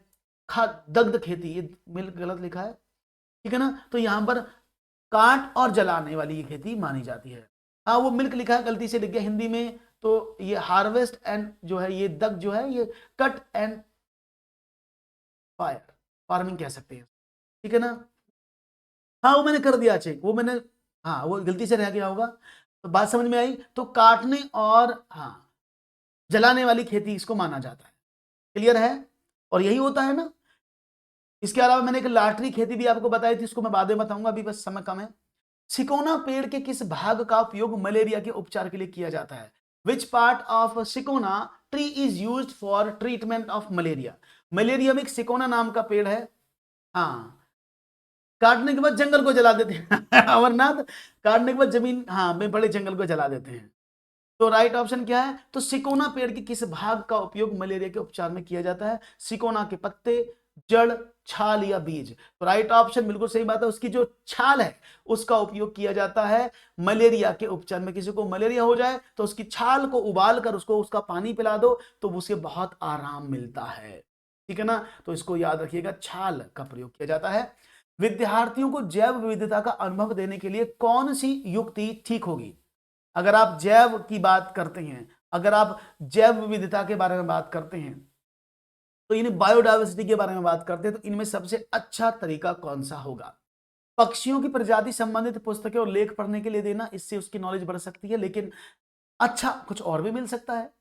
दग्ध खेती, ये मिल गलत लिखा है, ठीक है ना। तो यहां पर काट और जलाने वाली ये खेती मानी जाती है। हाँ वो मिल्क लिखा है, गलती से लिख गया हिंदी में, तो ये हार्वेस्ट एंड जो है ये दग्ध जो है ये कट एंड फायर फार्मिंग कह सकते हैं, ठीक है ना। हाँ वो मैंने कर दिया चेक, वो मैंने, हाँ वो गलती से रह गया होगा। तो बात समझ में आई, तो काटने और हाँ जलाने वाली खेती इसको माना जाता है। क्लियर है, और यही होता है ना। इसके अलावा मैंने एक लाटरी खेती भी आपको बताई थी, इसको मैं बाद में बताऊंगा, अभी बस समय कम है। सिकोना पेड़ के किस भाग का उपयोग मलेरिया के उपचार के लिए किया जाता है? Which part of cinchona tree is used for treatment of malaria? Malaria में एक सिकोना नाम का पेड़ है, हाँ काटने के बाद जंगल को जला देते हैं अमरनाथ, काटने के बाद जमीन, हाँ में बड़े जंगल को जला देते हैं। तो राइट ऑप्शन क्या है, तो सिकोना पेड़ के किस भाग का उपयोग मलेरिया के उपचार में किया जाता है? सिकोना के पत्ते, जड़, छाल या बीज? तो राइट ऑप्शन बिल्कुल सही बात है, उसकी जो छाल है उसका उपयोग किया जाता है मलेरिया के उपचार में। किसी को मलेरिया हो जाए तो उसकी छाल को उबाल कर उसको उसका पानी पिला दो तो उसे बहुत आराम मिलता है, ठीक है ना। तो इसको याद रखिएगा, छाल का प्रयोग किया जाता है। विद्यार्थियों को जैव विविधता का अनुभव देने के लिए कौन सी युक्ति ठीक होगी? अगर आप जैव की बात करते हैं, अगर आप जैव विविधता के बारे में बात करते हैं, तो इन्हें बायोडायवर्सिटी के बारे में बात करते हैं, तो इनमें सबसे अच्छा तरीका कौन सा होगा? पक्षियों की प्रजाति संबंधित पुस्तकें और लेख पढ़ने के लिए देना, इससे उसकी नॉलेज बढ़ सकती है, लेकिन अच्छा कुछ और भी मिल सकता है।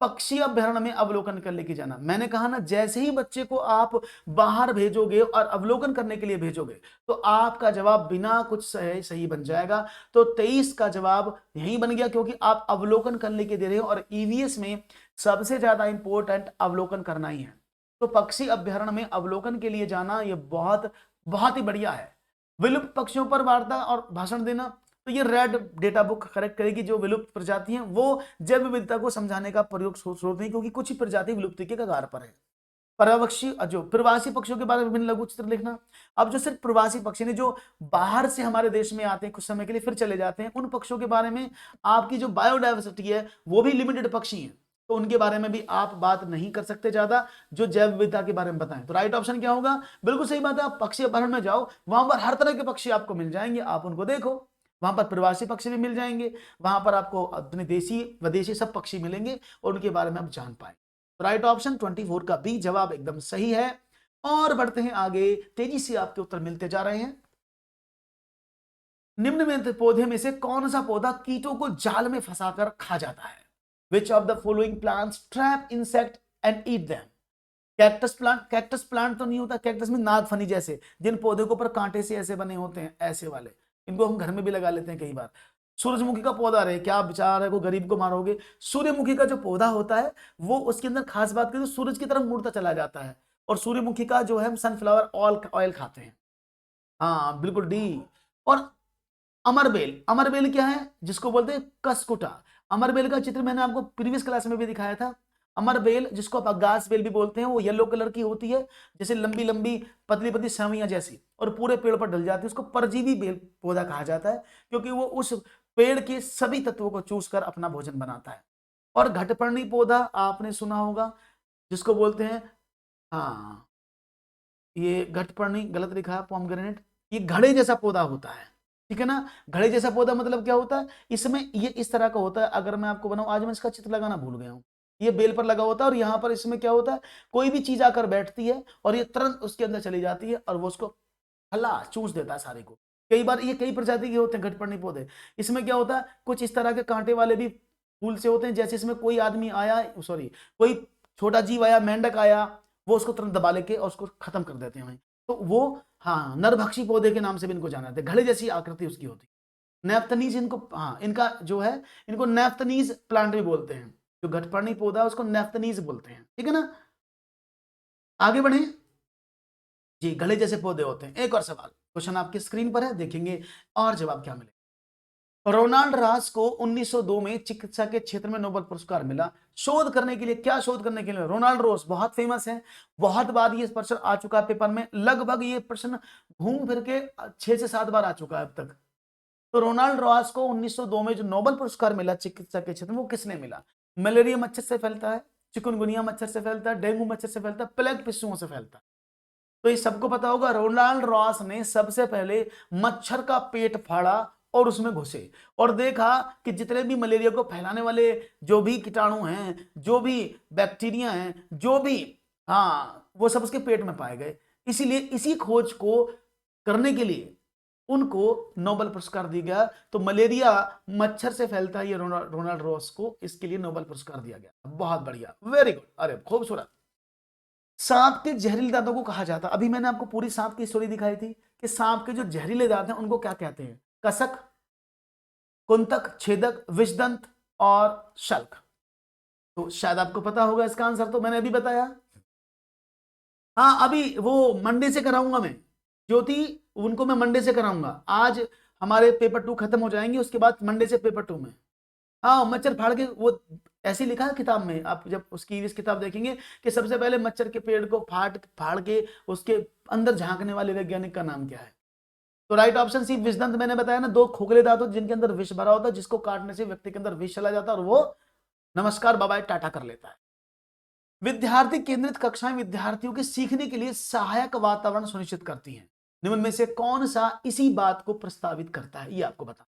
पक्षी अभ्यारण्य में अवलोकन करने के जाना, मैंने कहा ना जैसे ही बच्चे को आप बाहर भेजोगे और अवलोकन करने के लिए भेजोगे तो आपका जवाब बिना कुछ सही सही बन जाएगा। तो 23 का जवाब यही बन गया, क्योंकि आप अवलोकन करने के दे रहे हो और ईवीएस में सबसे ज्यादा इंपॉर्टेंट अवलोकन करना ही है। तो पक्षी अभ्यारण्य में अवलोकन के लिए जाना यह बहुत बहुत ही बढ़िया है। विलुप्त पक्षियों पर वार्ता और भाषण देना, तो ये रेड डेटा बुक करेक्ट करेगी। जो विलुप्त प्रजाति हैं वो जैव विविधता को समझाने का प्रयोग स्रोत नहीं, क्योंकि कुछ ही प्रजाति विलुप्ति के कगार पर है। परवक्षी जो प्रवासी पक्षियों के बारे में विभिन्न लघु चित्र लिखना। अब जो सिर्फ प्रवासी पक्षी ने जो बाहर से हमारे देश में आते हैं कुछ समय के लिए फिर चले जाते हैं, उन पक्षियों के बारे में आपकी जो बायोडायवर्सिटी है वो भी लिमिटेड पक्षी हैं, तो उनके बारे में भी आप बात नहीं कर सकते ज्यादा, जो जैव विविधता के बारे में बताएं। तो राइट ऑप्शन क्या होगा? बिल्कुल सही बात है, आप पक्षी अभ्यारण्य में जाओ, वहां पर हर तरह के पक्षी आपको मिल जाएंगे, आप उनको देखो। वहां पर प्रवासी पक्षी भी मिल जाएंगे, वहां पर आपको अपने देसी विदेशी सब पक्षी मिलेंगे और उनके बारे में आप जान पाए। राइट ऑप्शन 24 का बी जवाब एकदम सही है। और बढ़ते हैं आगे, तेजी से आपके उत्तर मिलते जा रहे हैं। निम्न में पौधे में से कौन सा पौधा कीटों को जाल में फंसाकर खा जाता है? Which of the following plants trap insect and eat them? Cactus plant, cactus plant तो नहीं होता, कैक्टस में नागफनी जैसे जिन पौधों के ऊपर कांटे से ऐसे बने होते हैं, ऐसे वाले, इनको हम घर में भी लगा लेते हैं कई बार। सूरजमुखी का पौधा रहे, क्या विचार है, को गरीब को मारोगे? सूर्यमुखी का जो पौधा होता है वो उसके अंदर खास बात करें तो सूरज की तरफ मुड़ता चला जाता है, और सूर्यमुखी का जो है हम सनफ्लावर ऑयल खाते हैं। हाँ बिल्कुल डी। और अमरबेल, अमरबेल क्या है, जिसको बोलते हैं कसकुटा। अमरबेल का चित्र मैंने आपको प्रीवियस क्लास में भी दिखाया था। अमरबेल जिसको आप अगास बेल भी बोलते हैं, वो येलो कलर की होती है, जैसे लंबी लंबी पतली पतली सवियां जैसी, और पूरे पेड़ पर ढल जाती है। उसको परजीवी बेल पौधा कहा जाता है, क्योंकि वो उस पेड़ के सभी तत्वों को चूस कर अपना भोजन बनाता है। और घटपर्णी पौधा आपने सुना होगा, जिसको बोलते हैं, हाँ ये घटपर्णी गलत लिखा है, पोमग्रेनेट, ये घड़े जैसा पौधा होता है, ठीक है ना। घड़े जैसा पौधा मतलब क्या होता है, इसमें ये इस तरह का होता है, अगर मैं आपको बनाऊं, आज मैं इसका चित्र लगाना भूल गया हूं, ये बेल पर लगा होता है, और यहाँ पर इसमें क्या होता है, कोई भी चीज आकर बैठती है और ये तुरंत उसके अंदर चली जाती है और वो उसको हला चूस देता है सारे को। कई बार ये कई प्रजाति के होते हैं घटपर्णी पौधे। इसमें क्या होता है, कुछ इस तरह के कांटे वाले भी फूल से होते हैं। जैसे इसमें कोई आदमी आया, सॉरी कोई छोटा जीव आया, मेंढक आया, वो उसको तुरंत दबा लेके और उसको खत्म कर देते हैं। तो वो हाँ नरभक्षी पौधे के नाम से भी इनको जाना जाता है। घड़े जैसी आकृति उसकी होती है। नेफ्थनीज इनको, हाँ इनका जो है, इनको नेफ्थनीज प्लांट भी बोलते हैं। जो घटपर्णी पौधा है उसको नेफ्थनीज बोलते हैं। ठीक है ना, आगे बढ़े जी। घड़े जैसे पौधे होते हैं। एक और सवाल, क्वेश्चन आपकी स्क्रीन पर है, देखेंगे और जवाब क्या मिले। रोनाल्ड रास को 1902 में चिकित्सा के क्षेत्र में नोबेल पुरस्कार मिला। शोध करने के लिए, क्या शोध करने के लिए? रोनाल्ड रॉस बहुत फेमस है, बहुत बार ये प्रश्न आ चुका है पेपर में, लगभग ये प्रश्न घूम फिर के 6 से 7 बार आ चुका है अब तक। तो रोनाल्ड रॉस को 1902 में जो नोबेल पुरस्कार मिला चिकित्सा के क्षेत्र में, वो किसने मिला? मलेरिया मच्छर से फैलता है, चिकनगुनिया मच्छर से फैलता है, डेंगू मच्छर से फैलता है, प्लेग पिस्सुओं से फैलता है। तो ये सबको पता होगा, रोनाल्ड रॉस ने सबसे पहले मच्छर का पेट फाड़ा और उसमें घुसे और देखा कि जितने भी मलेरिया को फैलाने वाले जो भी कीटाणु हैं, जो भी बैक्टीरिया हैं, जो भी, हाँ वो सब उसके पेट में पाए गए। इसीलिए इसी खोज को करने के लिए उनको नोबेल पुरस्कार दिया गया। तो मलेरिया मच्छर से फैलता है, ये रोनाल्ड रॉस को इसके लिए नोबेल पुरस्कार दिया गया। बहुत बढ़िया, वेरी गुड, अरे खूबसूरत। सांप के जहरीले दांतों को कहा जाता है, अभी मैंने आपको पूरी सांप की स्टोरी दिखाई थी कि सांप के जो जहरीले दांत हैं उनको क्या कहते हैं? कसक, कुंतक, छेदक, विषदंत और शल्क। तो शायद आपको पता होगा इसका आंसर, तो मैंने अभी बताया। हाँ अभी वो मंडे से कराऊंगा मैं, ज्योति उनको मैं मंडे से कराऊंगा। आज हमारे पेपर 2 खत्म हो जाएंगे, उसके बाद मंडे से पेपर 2 में। हाँ मच्छर फाड़ के, वो ऐसे लिखा है किताब में, आप जब उसकी इस किताब देखेंगे कि सबसे पहले मच्छर के पेड़ को फाड़ के उसके अंदर झांकने वाले वैज्ञानिक का नाम क्या है? तो राइट ऑप्शन सी विषदंत। मैंने बताया ना, 2 खोखले दांत होते जिनके अंदर विष भरा होता है, जिसको काटने से व्यक्ति के अंदर विष चला जाता है और वो नमस्कार बाय टाटा कर लेता है। विद्यार्थी केंद्रित कक्षाएं विद्यार्थियों के सीखने के लिए सहायक वातावरण सुनिश्चित करती हैं। निम्न में से कौन सा इसी बात को प्रस्तावित करता है? ये आपको बता।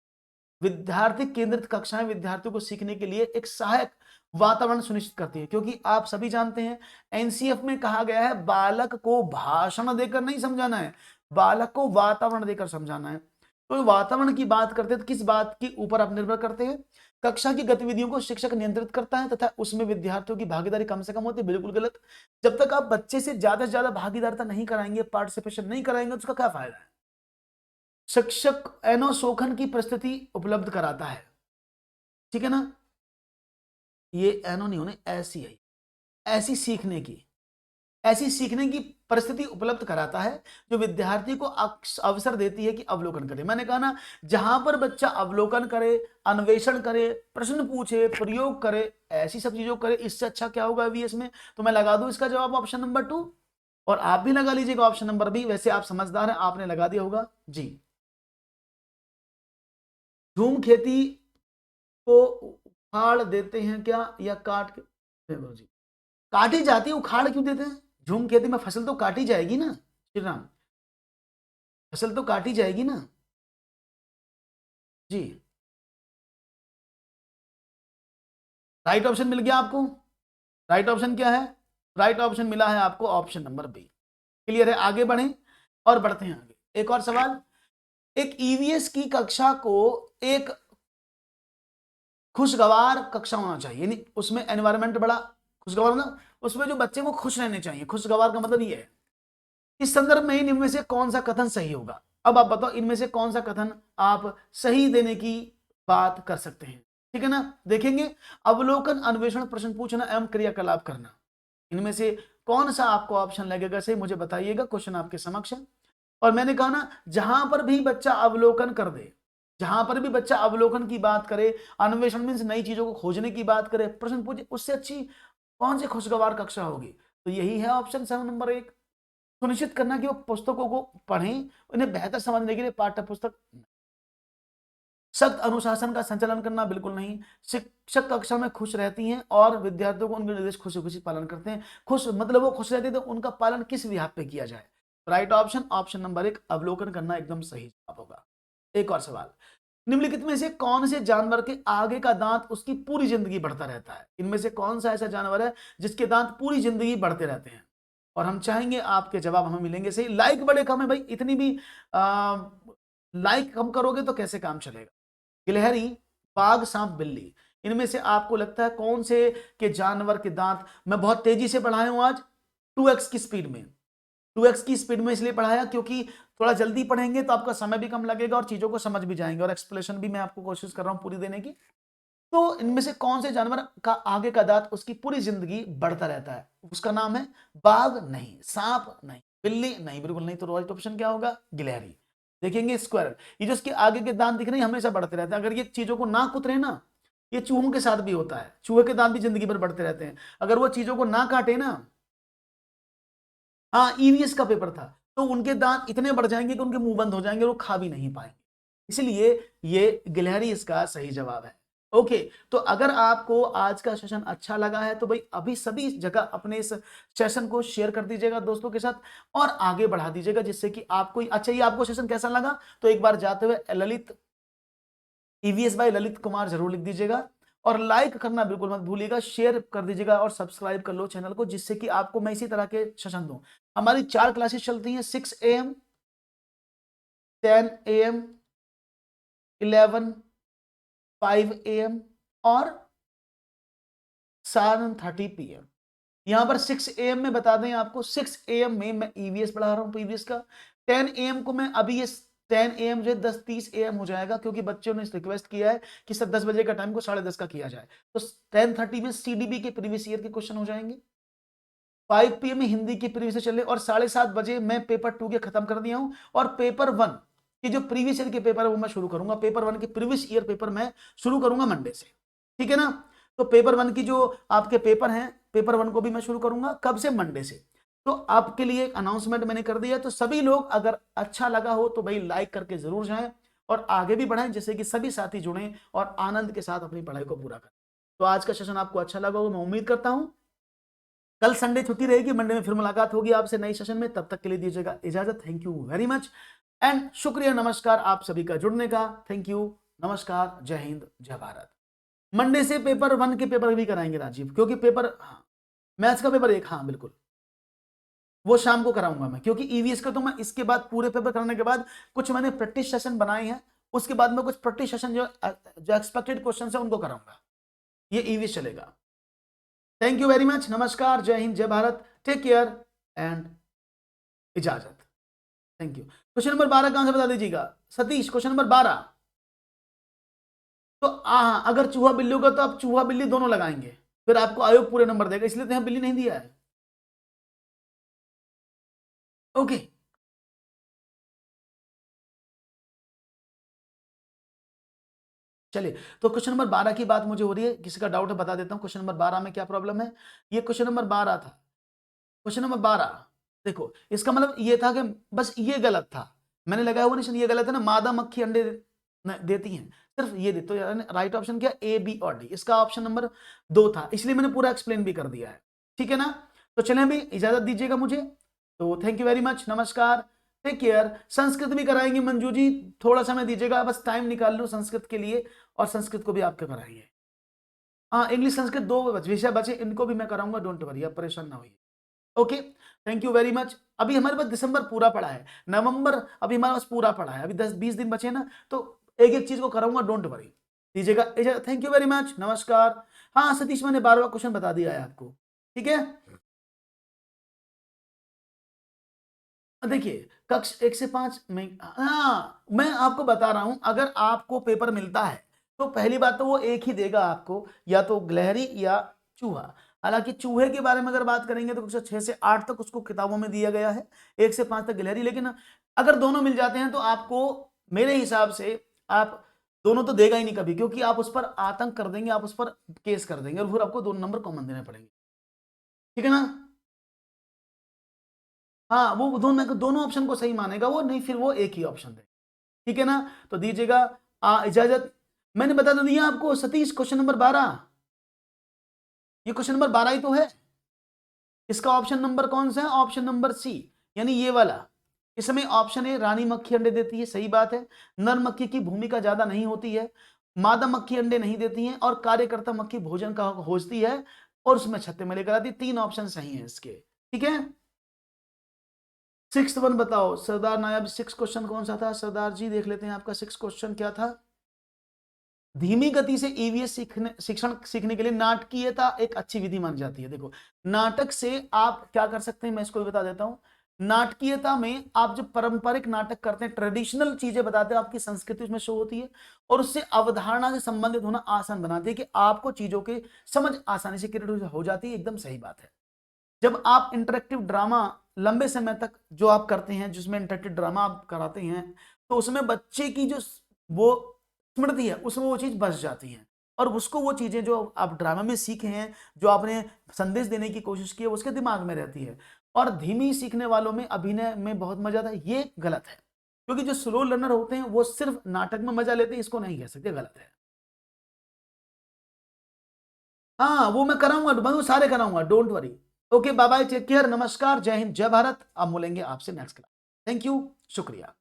विद्यार्थी केंद्रित कक्षाएं विद्यार्थियों को सीखने के लिए एक सहायक वातावरण सुनिश्चित करती है, क्योंकि आप सभी जानते हैं एनसीएफ में कहा गया है बालक को भाषण देकर नहीं समझाना है, बालक को वातावरण देकर समझाना है। तो वातावरण की बात करते हैं तो किस बात के ऊपर आप निर्भर करते हैं? कक्षा की गतिविधियों को शिक्षक नियंत्रित करता है तथा उसमें विद्यार्थियों की भागीदारी कम से कम होती है। बिल्कुल गलत। जब तक आप बच्चे से ज्यादा भागीदारिता नहीं कराएंगे, पार्टिसिपेशन नहीं कराएंगे, तो उसका क्या फायदा है? शिक्षक एनोशोखन की परिस्थिति उपलब्ध कराता है, ठीक है ना, ये एनो नहीं होने, ऐसी है, ऐसी सीखने की परिस्थिति उपलब्ध कराता है जो विद्यार्थी को अवसर देती है कि अवलोकन करे। मैंने कहा ना, जहां पर बच्चा अवलोकन करे, अन्वेषण करे, प्रश्न पूछे, प्रयोग करे, ऐसी सब चीजों करे, इससे अच्छा क्या होगा वीएस में? तो मैं लगा दूं इसका जवाब ऑप्शन नंबर 2 और आप भी लगा लीजिएगा ऑप्शन नंबर बी। वैसे आप समझदार हैं, आपने लगा दिया होगा जी। झूम खेती को उखाड़ देते हैं क्या या काट के? जी काटी जाती है, उखाड़ क्यों देते हैं? झूम खेती में फसल तो काटी जाएगी ना श्री राम, फसल तो काटी जाएगी ना जी। राइट ऑप्शन मिल गया आपको। राइट ऑप्शन क्या है? राइट ऑप्शन मिला है आपको ऑप्शन नंबर बी। क्लियर है, आगे बढ़ें और बढ़ते हैं आगे। एक और सवाल, एक ईवीएस की कक्षा को एक खुशगवार कक्षा होना चाहिए, यानी उसमें एनवायरनमेंट बड़ा खुशगवार होना, उसमें जो बच्चे को खुश रहने चाहिए। खुशगवार का मतलब ये है। इस संदर्भ में इनमें से कौन सा कथन सही होगा? अब आप बताओ इनमें से कौन सा कथन आप सही देने की बात कर सकते हैं, ठीक है ना। देखेंगे, अवलोकन, अन्वेषण, प्रश्न पूछना एवं क्रियाकलाप करना, इनमें से कौन सा आपको ऑप्शन लगेगा सही, मुझे बताइएगा। क्वेश्चन आपके समक्ष है। और मैंने कहा ना, जहां पर भी बच्चा अवलोकन कर दे, जहां पर भी बच्चा अवलोकन की बात करे, अन्वेषण मीन्स नई चीजों को खोजने की बात करे, प्रश्न पूछे, उससे अच्छी कौन सी खुशगवार कक्षा होगी? तो यही है ऑप्शन 7 नंबर 1। सुनिश्चित करना कि वो पुस्तकों को पढ़ें, उन्हें बेहतर समझने के लिए पाठ्य पुस्तक। सख्त अनुशासन का संचालन करना, बिल्कुल नहीं। शिक्षक कक्षा में खुश रहती हैं और विद्यार्थियों को उनके निर्देश खुशी खुशी पालन करते हैं। खुश मतलब वो खुश रहते हैं, तो उनका पालन किस विधान पे किया जाए? राइट ऑप्शन, ऑप्शन नंबर 1, अवलोकन करना एकदम सही जवाब होगा। एक और सवाल, निम्नलिखित में से कौन से जानवर के आगे का दांत उसकी पूरी जिंदगी बढ़ता रहता है? इनमें से कौन सा ऐसा जानवर है जिसके दांत पूरी जिंदगी बढ़ते रहते हैं? और हम चाहेंगे आपके जवाब हमें मिलेंगे सही। लाइक बड़े कम है भाई, इतनी भी लाइक कम करोगे तो कैसे काम चलेगा। गिलहरी, बाघ, सांप, बिल्ली, इनमें से आपको लगता है कौन से के जानवर के दांत, मैं बहुत तेजी से पढ़ाया हूं आज 2x की स्पीड में, 2x की स्पीड में इसलिए पढ़ाया क्योंकि थोड़ा जल्दी पढ़ेंगे तो आपका समय भी कम लगेगा और चीजों को समझ भी जाएंगे, और एक्सप्लेनेशन भी मैं आपको कोशिश कर रहा हूं पूरी देने की। तो इनमें से कौन से जानवर का आगे का दांत उसकी पूरी जिंदगी बढ़ता रहता है? उसका नाम है बाघ नहीं, सांप नहीं, बिल्ली नहीं, बिल्कुल नहीं। तो राइट ऑप्शन क्या होगा? गिलहरी। देखेंगे स्क्वायरल, ये जो इसके आगे के दांत दिख रहे हैं हमेशा बढ़ते रहते हैं। अगर ये चीजों को ना कुतरे ना, ये चूहों के साथ भी होता है, चूहे के दांत भी जिंदगी भर बढ़ते रहते हैं। अगर वो चीजों को ना काटे ना, हाँ ईवीएस का पेपर था, तो उनके दांत इतने बढ़ जाएंगे कि उनके मुंह बंद हो जाएंगे, वो खा भी नहीं पाएंगे। इसलिए ये गिलहरी इसका सही जवाब है। ओके, तो अगर आपको आज का सेशन अच्छा लगा है तो भाई अभी सभी जगह अपने इस सेशन को शेयर कर दीजिएगा दोस्तों के साथ और आगे बढ़ा दीजिएगा, जिससे कि आपको अच्छा, ये आपको सेशन कैसा लगा तो एक बार जाते हुए ललित ईवीएस बाय ललित कुमार जरूर लिख दीजिएगा, और लाइक करना बिल्कुल मत भूलिएगा, शेयर कर दीजिएगा और सब्सक्राइब कर लो चैनल को, जिससे कि आपको मैं इसी तरह के सेशन दूं। हमारी 4 क्लासेस चलती हैं, 6 AM, 10 AM, 11, 5 AM और 7:30 PM। यहां पर 6 AM में बता दें आपको, 6 AM में मैं ईवीएस पढ़ा रहा हूं प्रीवियस का। 10 AM को मैं अभी ये 10 AM जो 10:30 AM हो जाएगा, क्योंकि बच्चों ने रिक्वेस्ट किया है कि सर 10 बजे का टाइम को 10:30 का किया जाए, तो 10:30 में सीडीबी के प्रीवियस ईयर के क्वेश्चन हो जाएंगे। 5 PM में हिंदी की प्रीवियस चले, और 7:30 बजे मैं पेपर 2 के खत्म कर दिया हूं, और पेपर 1 के जो प्रीवियस ईयर के पेपर है वो मैं शुरू करूंगा। पेपर 1 के प्रीवियस ईयर पेपर मैं शुरू करूंगा मंडे से, ठीक है ना। तो पेपर 1 की जो आपके पेपर हैं, पेपर 1 को भी मैं शुरू करूंगा कब से? मंडे से। तो आपके लिए एक अनाउंसमेंट मैंने कर दिया, तो सभी लोग अगर अच्छा लगा हो तो भाई लाइक करके जरूर जाएं और आगे भी बढ़ाएं, जिससे कि सभी साथी जुड़ें और आनंद के साथ अपनी पढ़ाई को पूरा करें। तो आज का सेशन आपको अच्छा लगा हो मैं उम्मीद करता हूं। कल संडे छुट्टी रहेगी, मंडे में फिर मुलाकात होगी आपसे नई सेशन में। तब तक के लिए दीजिएगा इजाजत। Thank you very much and शुक्रिया, नमस्कार आप सभी का जुड़ने का। थैंक यू, नमस्कार, जय हिंद, जय भारत। मंडे से पेपर 1 के पेपर भी कराएंगे राजीव, क्योंकि पेपर, हाँ मैथ्स का पेपर 1, हाँ बिल्कुल वो शाम को कराऊंगा मैं, क्योंकि ईवीएस का तो मैं इसके बाद पूरे पेपर कराने के बाद कुछ मैंने प्रैक्टिस सेशन बनाए हैं, उसके बाद में कुछ प्रैक्टिस सेशन जो एक्सपेक्टेड क्वेश्चन है उनको कराऊंगा, ये ईवीएस चलेगा। थैंक यू वेरी मच, नमस्कार, जय हिंद, जय भारत, टेक केयर एंड इजाजत। Thank you. क्वेश्चन नंबर 12 कहां से बता दीजिएगा सतीश? क्वेश्चन नंबर 12, तो अगर चूहा बिल्ली होगा तो आप चूहा बिल्ली दोनों लगाएंगे, फिर आपको आयोग पूरे नंबर देगा, इसलिए तो यहां बिल्ली नहीं दिया है। ओके, चलिए, तो क्वेश्चन नंबर 12 की बात मुझे हो रही है, किसी का डाउट है बता देता हूं। क्वेश्चन नंबर 12 में क्या प्रॉब्लम है? ये क्वेश्चन नंबर 12 था। क्वेश्चन नंबर 12 देखो, इसका मतलब ये था कि बस ये गलत था, मैंने लगाया हुआ निशान, ये गलत है ना, मादा मक्खी अंडे देती हैं, सिर्फ ये दे, तो राइट ऑप्शन क्या? ए, बी और डी। इसका ऑप्शन नंबर 2 था, इसलिए मैंने पूरा एक्सप्लेन भी कर दिया है, ठीक है ना। तो चलें अभी इजाजत दीजिएगा मुझे, तो थैंक यू वेरी मच, नमस्कार, टेक केयर। संस्कृत भी कराएंगे मंजू जी, थोड़ा समय दीजिएगा, बस टाइम निकाल लो संस्कृत के लिए, और संस्कृत को भी आपके कराएंगे। हाँ इंग्लिश संस्कृत 2 विषय बचे, इनको भी मैं कराऊंगा, डोंट वरी, आप परेशान ना होइए। Okay, thank you very much. अभी हमारे पास दिसंबर पूरा पड़ा है, नवंबर अभी हमारे पास पूरा पड़ा है, अभी 10-20 दिन बचे ना, तो एक एक चीज को कराऊंगा, डोंट वरी, दीजिएगा। थैंक यू वेरी मच, नमस्कार। हाँ सतीश, मैंने 12वां क्वेश्चन बता दिया है आपको, ठीक है। देखिए कक्ष 1 से 5 में, हाँ मैं आपको बता रहा हूं, अगर आपको पेपर मिलता है तो पहली बात तो वो एक ही देगा आपको, या तो गिलहरी या चूहा। हालांकि चूहे के बारे में अगर बात करेंगे तो कक्षा 6 से 8 तक उसको किताबों में दिया गया है, 1 से 5 तक गिलहरी, लेकिन अगर दोनों मिल जाते हैं तो आपको मेरे हिसाब से आप दोनों तो देगा ही नहीं कभी, क्योंकि आप उस पर आतंक कर देंगे, आप उस पर केस कर देंगे और फिर आपको 2 नंबर कॉमन देने पड़ेंगे, ठीक है ना। हाँ वो दोनों दोनों ऑप्शन को सही मानेगा वो, नहीं फिर वो एक ही ऑप्शन दे, ठीक है ना। तो दीजिएगा इजाजत। मैंने बता तो दिया आपको सतीश, क्वेश्चन नंबर 12, ये क्वेश्चन नंबर 12 ही तो है। इसका ऑप्शन नंबर कौन सा है? ऑप्शन नंबर सी, यानी ये वाला। इसमें ऑप्शन ए, रानी मक्खी अंडे देती है, सही बात है। नर मक्खी की भूमिका ज्यादा नहीं होती है, मादा मक्खी अंडे नहीं देती है, और कार्यकर्ता मक्खी भोजन का खोजती है और उसमें छत्ते में लेकर आती है। 3 ऑप्शन सही है इसके, ठीक है। 6th वन बताओ सरदार नायाब, 6 क्वेश्चन कौन सा था सरदार जी? देख लेते हैं आपका 6 क्वेश्चन क्या था। धीमी गति से ईवीएस शिक्षण सीखने के लिए नाटकीयता एक अच्छी विधि मानी जाती है। देखो, नाटक से आप क्या कर सकते हैं, मैं इसको भी बता देता हूं। नाटकीयता में आप जो पारंपरिक नाटक करते हैं, ट्रेडिशनल चीजें बताते हैं, आपकी संस्कृति उसमें शो होती है और उससे अवधारणा से संबंधित होना आसान बनाती है कि आपको चीजों की समझ आसानी से क्रिएट हो जाती है। एकदम सही बात है। जब आप इंटरेक्टिव ड्रामा लंबे समय तक जो आप करते हैं, जिसमें इंटरेक्टिव ड्रामा आप कराते हैं, तो उसमें बच्चे की जो वो स्मृति है, उसमें वो चीज बस जाती है और उसको वो चीजें जो आप ड्रामा में सीखे हैं, जो आपने संदेश देने की कोशिश की है, उसके दिमाग में रहती है। और धीमी सीखने वालों में अभिनय में बहुत मजा आता है, ये गलत है। क्योंकि जो स्लो लर्नर होते हैं वो सिर्फ नाटक में मजा लेते हैं, इसको नहीं कह सकते, गलत है। हाँ, वो मैं कराऊंगा, मैं वो सारे कराऊंगा, don't worry. Okay, bye bye, take care, नमस्कार, जय हिंद, जय भारत। अब मिलेंगे आपसे नेक्स्ट क्लास। थैंक यू, शुक्रिया।